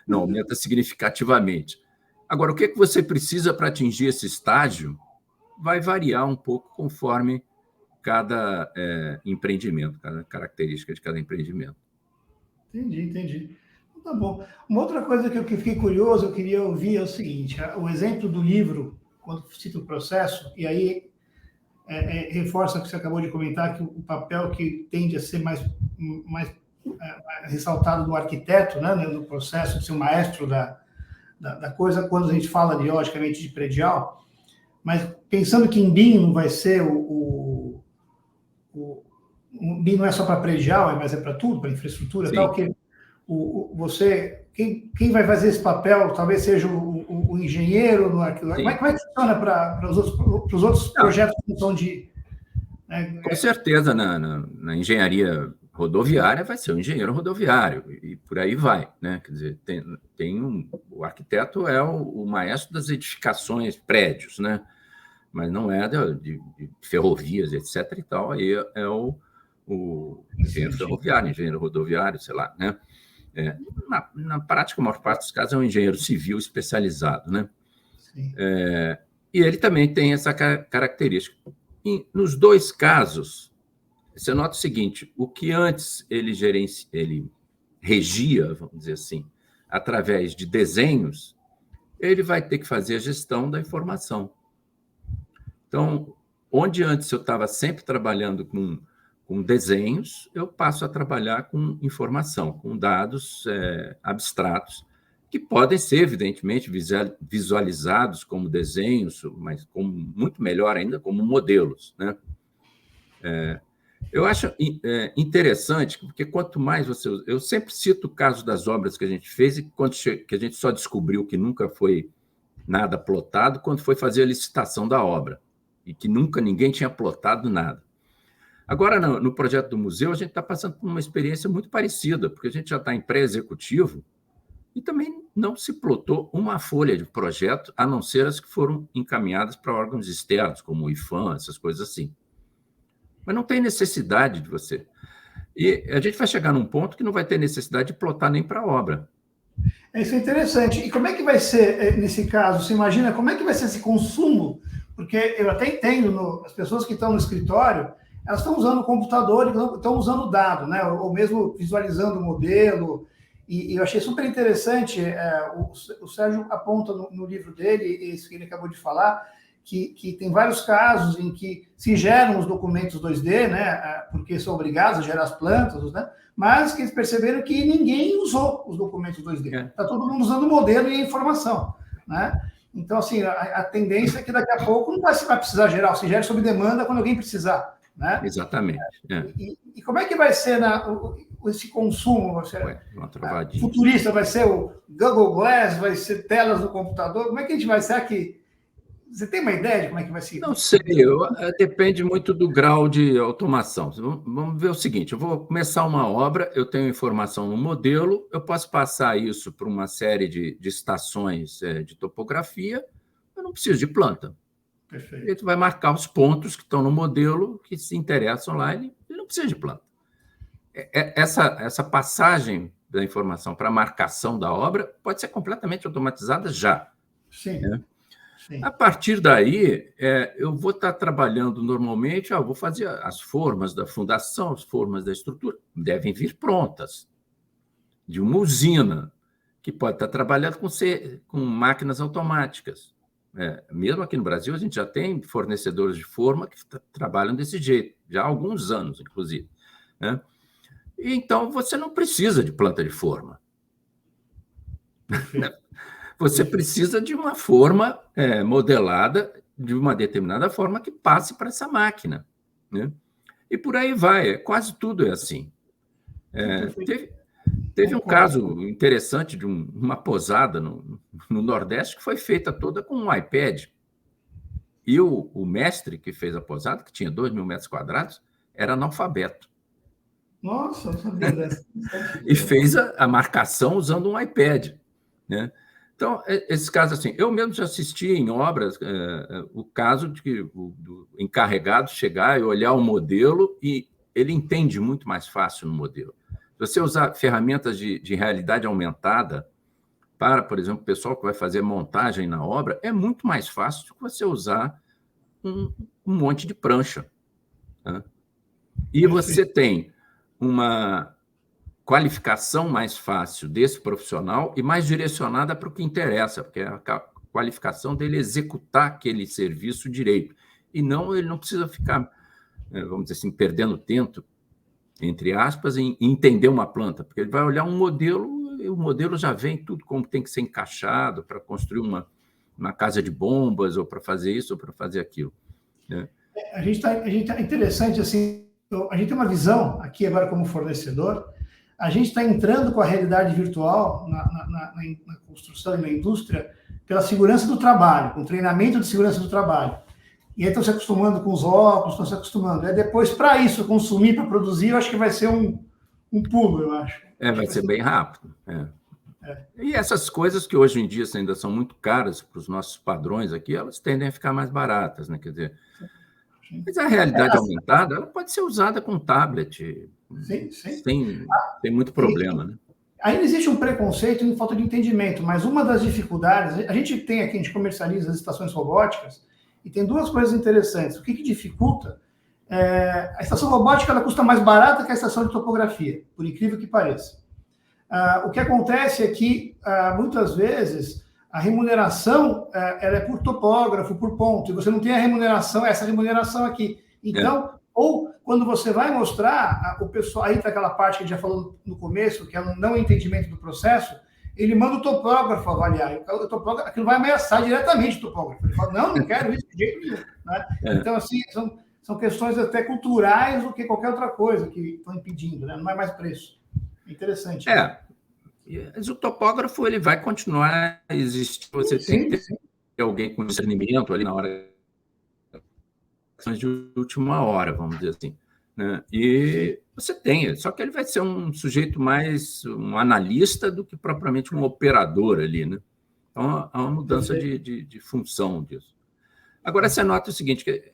Não aumenta significativamente. Agora, o que você precisa para atingir esse estágio vai variar um pouco conforme cada empreendimento, cada característica de cada empreendimento. Entendi. Tá bom. Uma outra coisa que eu fiquei curioso, eu queria ouvir é o seguinte: o exemplo do livro, quando cita o processo, e aí reforça o que você acabou de comentar, que o papel que tende a ser mais ressaltado do arquiteto, né, no processo de ser o maestro da coisa, quando a gente fala, logicamente, de predial, mas pensando que em BIM não vai ser o BIM não é só para predial, mas é para tudo, para infraestrutura e tal, que quem vai fazer esse papel talvez seja o engenheiro no arquiteto. Como é que funciona para os outros projetos que são de... Né? Com certeza, na engenharia rodoviária vai ser o engenheiro rodoviário, e por aí vai, né? Quer dizer, o arquiteto é o maestro das edificações, prédios, né? Mas não é de ferrovias, etc. e tal, aí é o engenheiro ferroviário, engenheiro rodoviário, sei lá, né? Na prática, a maior parte dos casos é um engenheiro civil especializado, né? E ele também tem essa característica. E nos dois casos, você nota o seguinte: o que antes ele regia, vamos dizer assim, através de desenhos, ele vai ter que fazer a gestão da informação. Então, onde antes eu estava sempre trabalhando com desenhos, eu passo a trabalhar com informação, com dados abstratos, que podem ser, evidentemente, visualizados como desenhos, mas como, muito melhor ainda, como modelos, né? Eu acho interessante, porque quanto mais você... Eu sempre cito o caso das obras que a gente fez e que a gente só descobriu que nunca foi nada plotado quando foi fazer a licitação da obra, e que nunca ninguém tinha plotado nada. Agora, no projeto do museu, a gente está passando por uma experiência muito parecida, porque a gente já está em pré-executivo e também não se plotou uma folha de projeto, a não ser as que foram encaminhadas para órgãos externos, como o IFAM, essas coisas assim. Mas não tem necessidade de você. E a gente vai chegar num ponto que não vai ter necessidade de plotar nem para a obra. Isso é interessante. E como é que vai ser, nesse caso, você imagina como é que vai ser esse consumo? Porque eu até entendo, as pessoas que estão no escritório, elas estão usando o computador, estão usando o dado, né? Ou mesmo visualizando o modelo. E eu achei super interessante, o Sérgio aponta no livro dele, isso que ele acabou de falar, que tem vários casos em que se geram os documentos 2D, né? Porque são obrigados a gerar as plantas, né? Mas que eles perceberam que ninguém usou os documentos 2D. Está todo mundo usando o modelo e a informação, né? Então, assim, a tendência é que daqui a pouco não vai precisar gerar, se gera sob demanda quando alguém precisar, né? Exatamente. E como é que vai ser esse consumo? Futurista, vai ser o Google Glass, vai ser telas no computador? Como é que a gente vai ser aqui? Você tem uma ideia de como é que vai ser? Não sei, depende muito do grau de automação. Vamos ver o seguinte, eu vou começar uma obra, eu tenho informação no modelo, eu posso passar isso para uma série de estações de topografia, eu não preciso de planta. Perfeito. Ele vai marcar os pontos que estão no modelo, que se interessam lá, ele não precisa de planta. Essa passagem da informação para a marcação da obra pode ser completamente automatizada já. Sim. Né? Sim. A partir daí, eu vou estar trabalhando normalmente, vou fazer as formas da fundação, as formas da estrutura, devem vir prontas, de uma usina, que pode estar trabalhando com máquinas automáticas. Mesmo aqui no Brasil, a gente já tem fornecedores de forma que trabalham desse jeito, já há alguns anos, inclusive. Né? Então, você não precisa de planta de forma. Você precisa de uma forma modelada de uma determinada forma que passe para essa máquina. Né? E por aí vai, quase tudo é assim. Teve um caso interessante de uma posada no Nordeste que foi feita toda com um iPad. E o mestre que fez a posada, que tinha 2.000 metros quadrados, era analfabeto. Nossa, não sabia dessa. E fez a marcação usando um iPad. Né? Então, esses casos assim, eu mesmo já assisti em obras o caso de que do encarregado chegar e olhar o modelo e ele entende muito mais fácil no modelo. Se você usar ferramentas de realidade aumentada para, por exemplo, o pessoal que vai fazer montagem na obra, é muito mais fácil do que você usar um monte de prancha. Né? E você tem uma qualificação mais fácil desse profissional e mais direcionada para o que interessa, porque é a qualificação dele executar aquele serviço direito. E ele não precisa ficar, vamos dizer assim, perdendo tempo, entre aspas, em entender uma planta, porque ele vai olhar um modelo e o modelo já vem tudo como tem que ser encaixado para construir uma casa de bombas, ou para fazer isso, ou para fazer aquilo. Né? A gente tá interessante, assim, a gente tem uma visão aqui agora como fornecedor, a gente está entrando com a realidade virtual na construção e na indústria pela segurança do trabalho, com treinamento de segurança do trabalho. E aí estão se acostumando com os óculos, estão se acostumando. Depois, para isso, consumir, para produzir, eu acho que vai ser um pulo, eu acho. Vai ser bem rápido. E essas coisas que hoje em dia ainda são muito caras para os nossos padrões aqui, elas tendem a ficar mais baratas, né? Quer dizer, mas a realidade aumentada, ela pode ser usada com tablet, sim. Tem muito problema, né? Ainda existe um preconceito em falta de entendimento, mas uma das dificuldades, a gente tem aqui, a gente comercializa as estações robóticas, e tem duas coisas interessantes. O que dificulta? A estação robótica ela custa mais barata que a estação de topografia, por incrível que pareça. O que acontece é que, muitas vezes, a remuneração ela é por topógrafo, por ponto, e você não tem essa remuneração aqui. Então, ou quando você vai mostrar, o pessoal, aí está aquela parte que a gente já falou no começo, que é um não entendimento do processo, ele manda o topógrafo avaliar. O topógrafo, aquilo vai ameaçar diretamente o topógrafo. Ele fala, não quero isso de jeito nenhum. Né? Então, assim, são questões até culturais do que qualquer outra coisa que estão impedindo, né? Não é mais preço. Interessante. Mas o topógrafo ele vai continuar a existir. Você tem que ter alguém com discernimento ali na hora de última hora, vamos dizer assim. Né? E você tem, só que ele vai ser um sujeito mais um analista do que propriamente um operador ali. Né? Então, há uma mudança de função disso. Agora, você nota o seguinte, que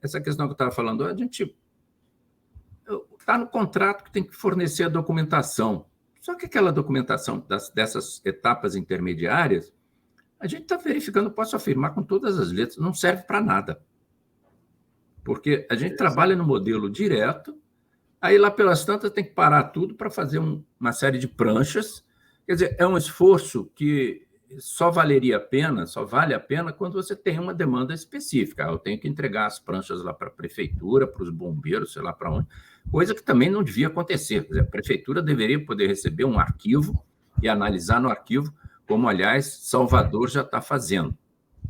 essa questão que eu estava falando, a gente está no contrato que tem que fornecer a documentação Só que aquela documentação dessas etapas intermediárias, a gente está verificando, posso afirmar com todas as letras, não serve para nada. Porque a gente trabalha no modelo direto, aí lá pelas tantas tem que parar tudo para fazer uma série de pranchas. Quer dizer, é um esforço que só vale a pena quando você tem uma demanda específica. Eu tenho que entregar as pranchas lá para a prefeitura, para os bombeiros, sei lá para onde, coisa que também não devia acontecer. Quer dizer, a prefeitura deveria poder receber um arquivo e analisar no arquivo, como, aliás, Salvador já está fazendo,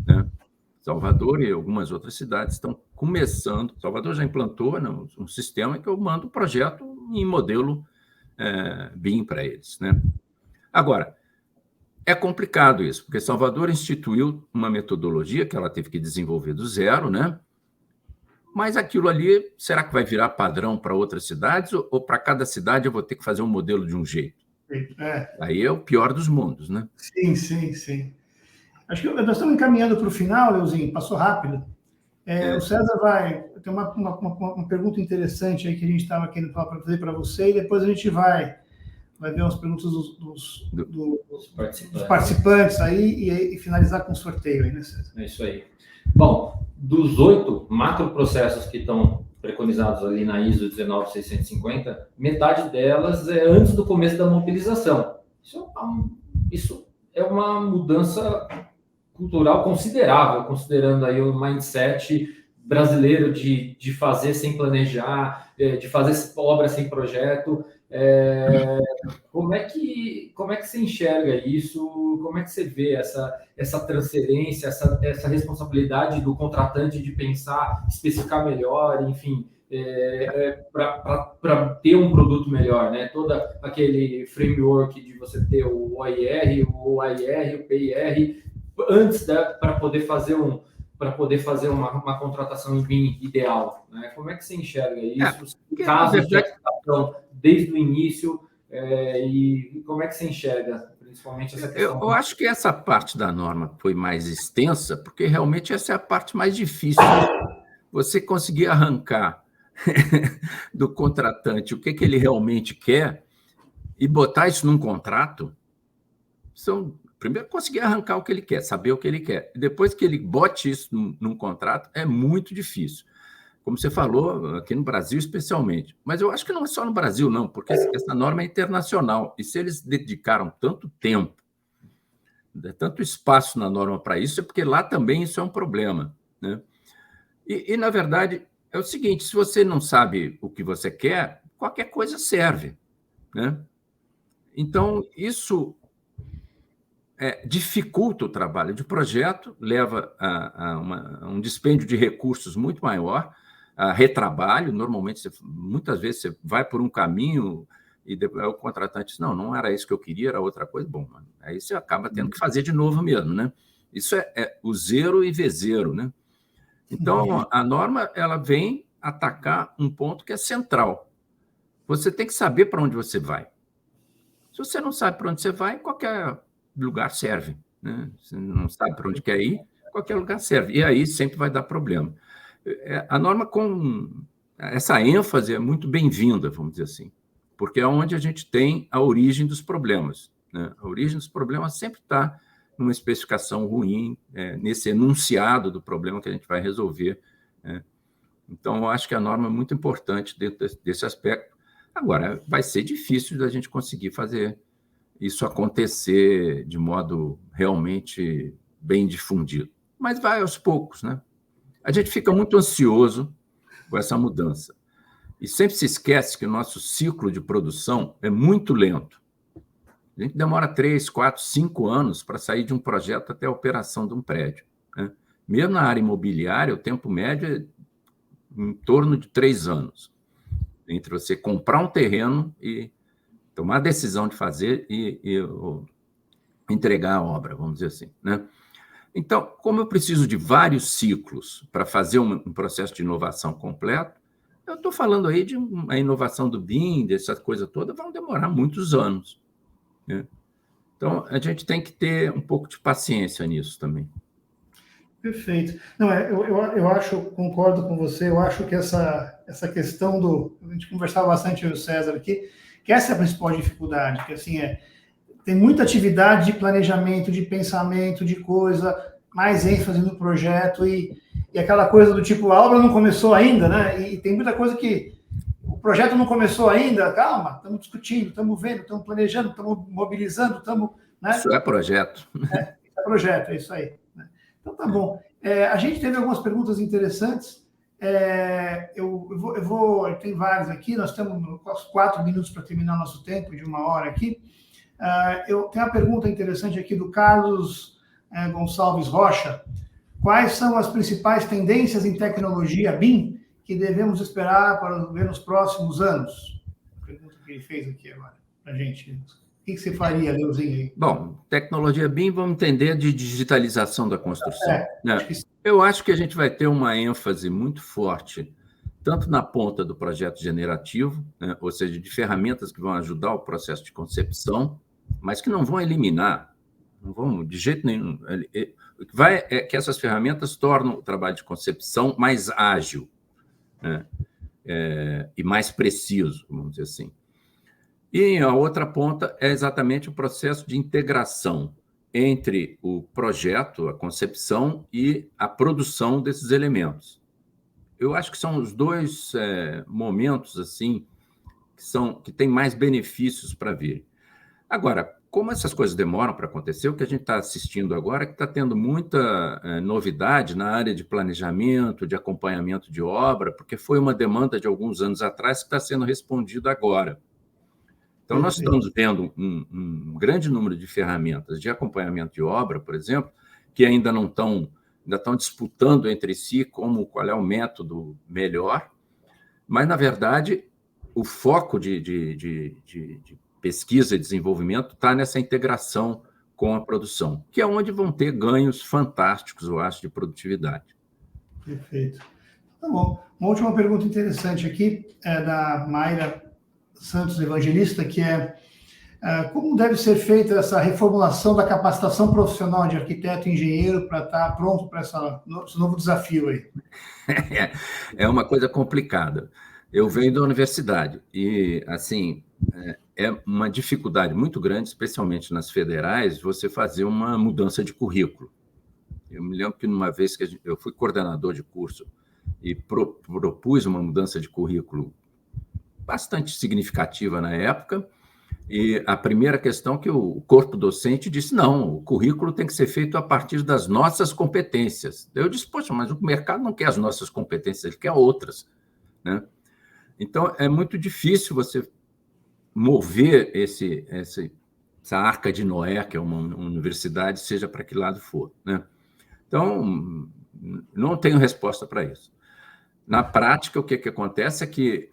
né? Salvador e algumas outras cidades estão começando. Salvador já implantou, né, um sistema que eu mando o projeto em modelo BIM para eles, né? Agora, é complicado isso, porque Salvador instituiu uma metodologia que ela teve que desenvolver do zero, né? Mas aquilo ali, será que vai virar padrão para outras cidades ou para cada cidade eu vou ter que fazer um modelo de um jeito? Aí é o pior dos mundos, né? Sim, sim, sim. Acho que nós estamos encaminhando para o final, Leozinho, passou rápido. O César tem uma pergunta interessante aí que a gente estava querendo fazer para você, e depois a gente vai ver umas perguntas dos participantes aí e finalizar com o sorteio aí, né, César? É isso aí. Bom, dos 8 macroprocessos que estão preconizados ali na ISO 19650, metade delas é antes do começo da mobilização. Isso é uma mudança cultural considerável, considerando aí o mindset brasileiro de fazer sem planejar, de fazer obra sem projeto. Como é que você enxerga isso? Como é que você vê essa transferência, essa responsabilidade do contratante de pensar, especificar melhor, enfim, para ter um produto melhor, né? Todo aquele framework de você ter o OIR, o OIR, o PIR, antes para poder fazer uma contratação em BIM ideal, né? Como é que você enxerga isso? Casos de aplicação desde o início, e como é que você enxerga, principalmente, essa questão? Eu acho que essa parte da norma foi mais extensa, porque realmente essa é a parte mais difícil. Você conseguir arrancar do contratante o que ele realmente quer e botar isso num contrato, primeiro, conseguir arrancar o que ele quer, saber o que ele quer. E depois que ele bote isso num contrato, é muito difícil. Como você falou, aqui no Brasil especialmente. Mas eu acho que não é só no Brasil, não, porque essa norma é internacional. E se eles dedicaram tanto tempo, tanto espaço na norma para isso, é porque lá também isso é um problema, né? E, na verdade, é o seguinte, se você não sabe o que você quer, qualquer coisa serve, né? Então, isso dificulta o trabalho de projeto, leva a um dispêndio de recursos muito maior, a retrabalho. Normalmente, muitas vezes, você vai por um caminho e depois o contratante diz, não era isso que eu queria, era outra coisa. Bom, aí você acaba tendo que fazer de novo mesmo, né? Isso é o zero e V0, né? Então, a norma ela vem atacar um ponto que é central. Você tem que saber para onde você vai. Se você não sabe para onde você vai, qualquer lugar serve, né? Você não sabe para onde quer ir, qualquer lugar serve. E aí sempre vai dar problema. A norma com essa ênfase é muito bem-vinda, vamos dizer assim, porque é onde a gente tem a origem dos problemas, né? A origem dos problemas sempre está numa especificação ruim, nesse enunciado do problema que a gente vai resolver, né? Então, eu acho que a norma é muito importante dentro desse aspecto. Agora, vai ser difícil da gente conseguir fazer isso acontecer de modo realmente bem difundido. Mas vai aos poucos, né? A gente fica muito ansioso com essa mudança. E sempre se esquece que o nosso ciclo de produção é muito lento. A gente demora 3, 4, 5 anos para sair de um projeto até a operação de um prédio, né? Mesmo na área imobiliária, o tempo médio é em torno de 3 anos. Entre você comprar um terreno e tomar a decisão de fazer e entregar a obra, vamos dizer assim, né? Então, como eu preciso de vários ciclos para fazer um processo de inovação completo, eu estou falando aí de uma inovação do BIM, dessa coisa toda, vão demorar muitos anos, né? Então, a gente tem que ter um pouco de paciência nisso também. Perfeito. Não, eu acho, concordo com você, eu acho que essa questão a gente conversava bastante, eu e o César aqui, que essa é a principal dificuldade, que assim tem muita atividade de planejamento, de pensamento, de coisa, mais ênfase no projeto e aquela coisa do tipo, a obra não começou ainda, né? E tem muita coisa que o projeto não começou ainda, calma, estamos discutindo, estamos vendo, estamos planejando, estamos mobilizando, estamos... Né? Isso é projeto. É projeto, é isso aí. Né? Então tá bom. A gente teve algumas perguntas interessantes. Tem várias aqui, nós temos 4 minutos para terminar nosso tempo, de 1 hora aqui. Eu tenho uma pergunta interessante aqui do Carlos Gonçalves Rocha. Quais são as principais tendências em tecnologia BIM que devemos esperar para ver nos próximos anos? A pergunta que ele fez aqui agora para a gente. O que você faria, Leozinho? Aí? Bom, tecnologia BIM, vamos entender de digitalização da construção. Né? Acho que... Eu acho que a gente vai ter uma ênfase muito forte, tanto na ponta do projeto generativo, né? Ou seja, de ferramentas que vão ajudar o processo de concepção, mas que não vão eliminar, não vão de jeito nenhum. O que vai é que essas ferramentas tornam o trabalho de concepção mais ágil, né? E mais preciso, vamos dizer assim. E a outra ponta é exatamente o processo de integração entre o projeto, a concepção e a produção desses elementos. Eu acho que são os dois momentos assim que têm mais benefícios para vir. Agora, como essas coisas demoram para acontecer, o que a gente está assistindo agora é que está tendo muita novidade na área de planejamento, de acompanhamento de obra, porque foi uma demanda de alguns anos atrás que está sendo respondida agora. Então, nós estamos vendo um grande número de ferramentas de acompanhamento de obra, por exemplo, que ainda estão disputando entre si qual é o método melhor, mas, na verdade, o foco de pesquisa e desenvolvimento está nessa integração com a produção, que é onde vão ter ganhos fantásticos, eu acho, de produtividade. Perfeito. Tá bom. Uma última pergunta interessante aqui é da Mayra Santos Evangelista, que como deve ser feita essa reformulação da capacitação profissional de arquiteto e engenheiro para estar pronto para esse novo desafio aí? É uma coisa complicada. Eu venho da universidade e, assim, é uma dificuldade muito grande, especialmente nas federais, você fazer uma mudança de currículo. Eu me lembro que numa vez que eu fui coordenador de curso e propus uma mudança de currículo bastante significativa na época, e a primeira questão que o corpo docente disse, não, o currículo tem que ser feito a partir das nossas competências. Eu disse, poxa, mas o mercado não quer as nossas competências, ele quer outras, né? Então, é muito difícil você mover essa arca de Noé, que é uma universidade, seja para que lado for, né? Então, não tenho resposta para isso. Na prática, o que acontece é que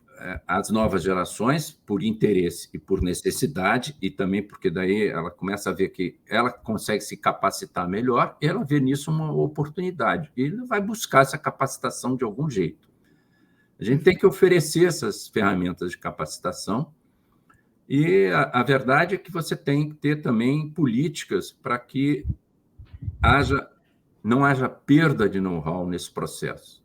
as novas gerações, por interesse e por necessidade, e também porque daí ela começa a ver que ela consegue se capacitar melhor, ela vê nisso uma oportunidade, e vai buscar essa capacitação de algum jeito. A gente tem que oferecer essas ferramentas de capacitação, e a verdade é que você tem que ter também políticas para que não haja perda de know-how nesse processo.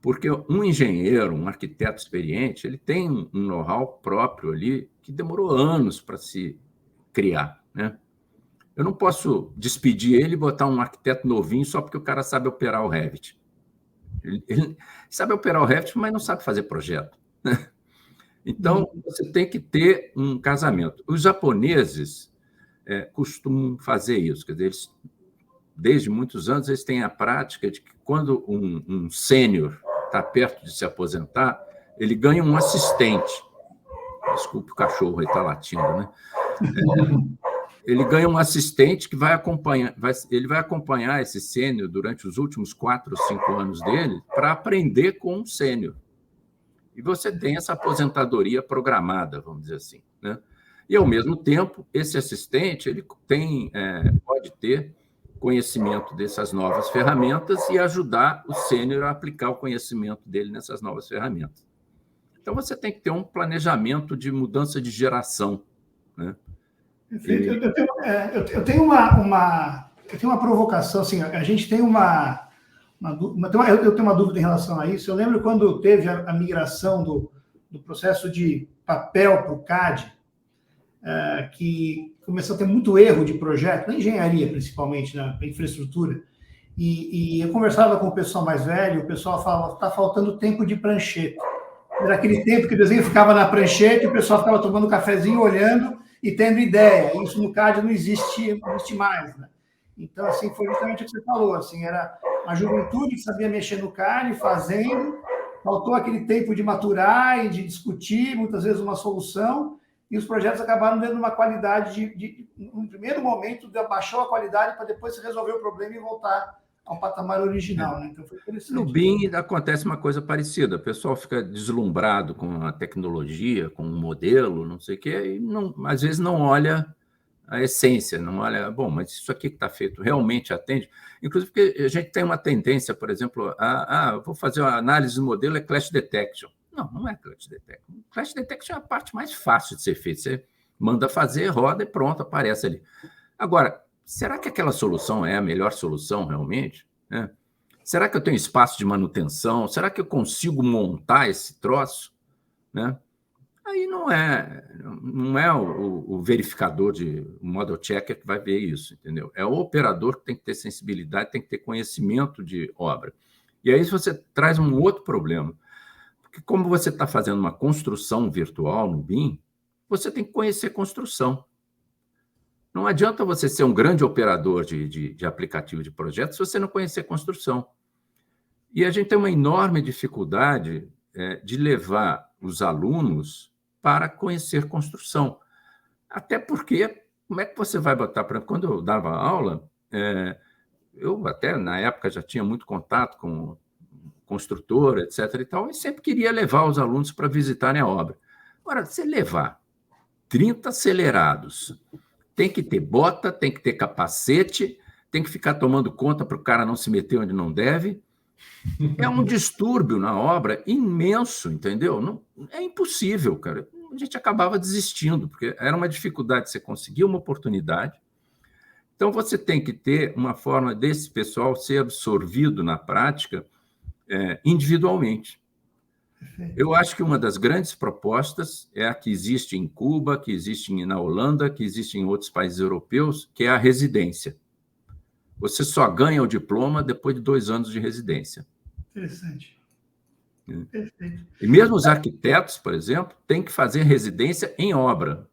Porque um engenheiro, um arquiteto experiente, ele tem um know-how próprio ali que demorou anos para se criar, né? Eu não posso despedir ele e botar um arquiteto novinho só porque o cara sabe operar o Revit. Ele sabe operar o Revit, mas não sabe fazer projeto, né? Então, você tem que ter um casamento. Os japoneses costumam fazer isso, quer dizer, eles, desde muitos anos, eles têm a prática de que quando um sênior está perto de se aposentar, ele ganha um assistente. Desculpe o cachorro, ele está latindo, né? Ele ganha um assistente que vai acompanhar esse sênior durante os últimos 4 ou 5 anos dele para aprender com um sênior. E você tem essa aposentadoria programada, vamos dizer assim, né? E, ao mesmo tempo, esse assistente ele pode ter conhecimento dessas novas ferramentas e ajudar o sênior a aplicar o conhecimento dele nessas novas ferramentas. Então, você tem que ter um planejamento de mudança de geração, né? Perfeito. Eu tenho uma provocação, assim, a gente tem eu tenho uma dúvida em relação a isso. Eu lembro quando teve a migração do processo de papel para o CAD, que começou a ter muito erro de projeto, na engenharia principalmente, na infraestrutura, e eu conversava com o pessoal mais velho, o pessoal falava, está faltando tempo de prancheta. Era aquele tempo que o desenho ficava na prancheta e o pessoal ficava tomando um cafezinho, olhando e tendo ideia. Isso no CAD não existe mais, né? Então, assim, foi justamente o que você falou, assim, era uma juventude que sabia mexer no CAD, fazendo, faltou aquele tempo de maturar e de discutir, muitas vezes, uma solução, e os projetos acabaram dando uma qualidade no primeiro momento, abaixou a qualidade para depois se resolver o problema e voltar ao patamar original, né? Então foi interessante. No BIM acontece uma coisa parecida, o pessoal fica deslumbrado com a tecnologia, com o modelo, não sei o quê, e às vezes não olha a essência, não olha, bom, mas isso aqui que está feito realmente atende? Inclusive porque a gente tem uma tendência, por exemplo, vou fazer uma análise do modelo, é Clash Detection. Não é Clash Detection. Clash Detection é a parte mais fácil de ser feita. Você manda fazer, roda e pronto, aparece ali. Agora, será que aquela solução é a melhor solução realmente? Será que eu tenho espaço de manutenção? Será que eu consigo montar esse troço? Aí não é o verificador o model checker que vai ver isso, entendeu? É o operador que tem que ter sensibilidade, tem que ter conhecimento de obra. E aí você traz um outro problema, porque como você está fazendo uma construção virtual no BIM, você tem que conhecer construção. Não adianta você ser um grande operador de aplicativo de projetos se você não conhecer construção. E a gente tem uma enorme dificuldade de levar os alunos para conhecer construção. Até porque, como é que você vai botar... Quando eu dava aula, eu até na época já tinha muito contato com construtora, etc. e tal, e sempre queria levar os alunos para visitarem a obra. Agora, você levar 30 acelerados, tem que ter bota, tem que ter capacete, tem que ficar tomando conta para o cara não se meter onde não deve. É um distúrbio na obra imenso, entendeu? Não, é impossível, cara. A gente acabava desistindo, porque era uma dificuldade você conseguir uma oportunidade. Então, você tem que ter uma forma desse pessoal ser absorvido na prática individualmente. Eu acho que uma das grandes propostas é a que existe em Cuba, que existe na Holanda, que existe em outros países europeus, que é a residência. Você só ganha o diploma depois de 2 anos de residência. Interessante. Perfeito. E mesmo os arquitetos, por exemplo, têm que fazer residência em obra.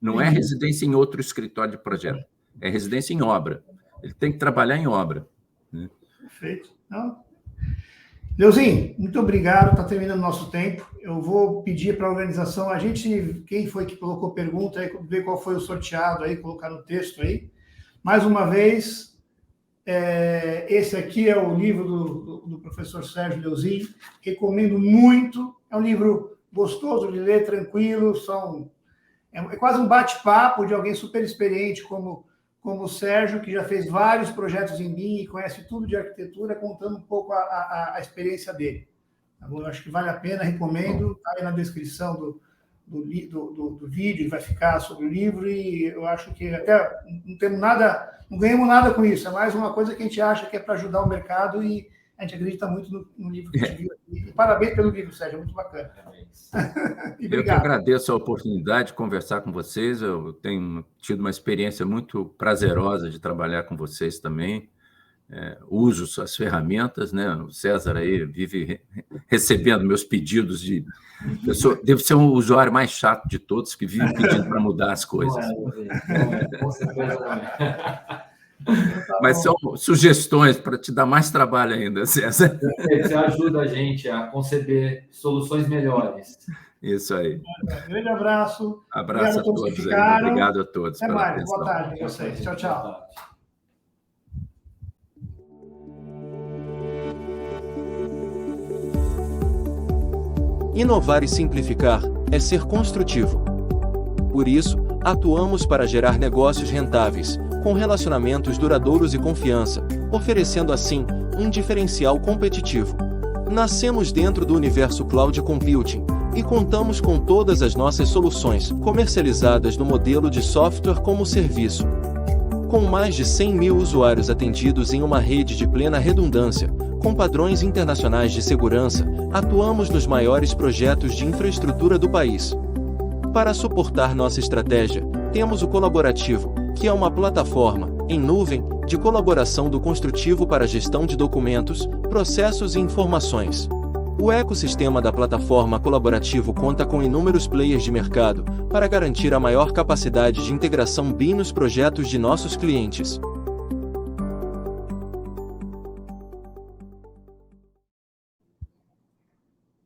Não é residência em outro escritório de projeto. É residência em obra. Ele tem que trabalhar em obra. Perfeito. Leuzinho, muito obrigado. Está terminando o nosso tempo. Eu vou pedir para a organização, quem foi que colocou pergunta, aí, ver qual foi o sorteado, aí, colocar no texto aí. Mais uma vez... esse aqui é o livro do professor Sérgio Leuzinho, recomendo muito, é um livro gostoso de ler, tranquilo, é quase um bate-papo de alguém super experiente como o Sérgio, que já fez vários projetos em BIM e conhece tudo de arquitetura, contando um pouco a experiência dele. Tá bom? Eu acho que vale a pena, recomendo, está aí na descrição do vídeo, vai ficar sobre o livro, e eu acho que até não ganhamos nada com isso, é mais uma coisa que a gente acha que é para ajudar o mercado, e a gente acredita muito no livro que a gente viu aqui. E parabéns pelo livro, Sérgio, é muito bacana. Eu que agradeço a oportunidade de conversar com vocês, eu tenho tido uma experiência muito prazerosa de trabalhar com vocês também. Uso suas ferramentas, né? O César aí vive recebendo meus pedidos devo ser um usuário mais chato de todos, que vive pedindo para mudar as coisas. Com certeza também. Mas são sugestões para te dar mais trabalho ainda, César. Você ajuda a gente a conceber soluções melhores. Isso aí. Grande abraço. Abraço a todos. Obrigado a todos. Até mais. Boa tarde a vocês. Tchau, tchau. Inovar e simplificar é ser construtivo. Por isso, atuamos para gerar negócios rentáveis, com relacionamentos duradouros e confiança, oferecendo assim um diferencial competitivo. Nascemos dentro do universo Cloud Computing e contamos com todas as nossas soluções comercializadas no modelo de software como serviço. Com mais de 100 mil usuários atendidos em uma rede de plena redundância, Com padrões internacionais de segurança, atuamos nos maiores projetos de infraestrutura do país. Para suportar nossa estratégia, temos o Colaborativo, que é uma plataforma, em nuvem, de colaboração do construtivo para gestão de documentos, processos e informações. O ecossistema da plataforma Colaborativo conta com inúmeros players de mercado, para garantir a maior capacidade de integração BIM nos projetos de nossos clientes.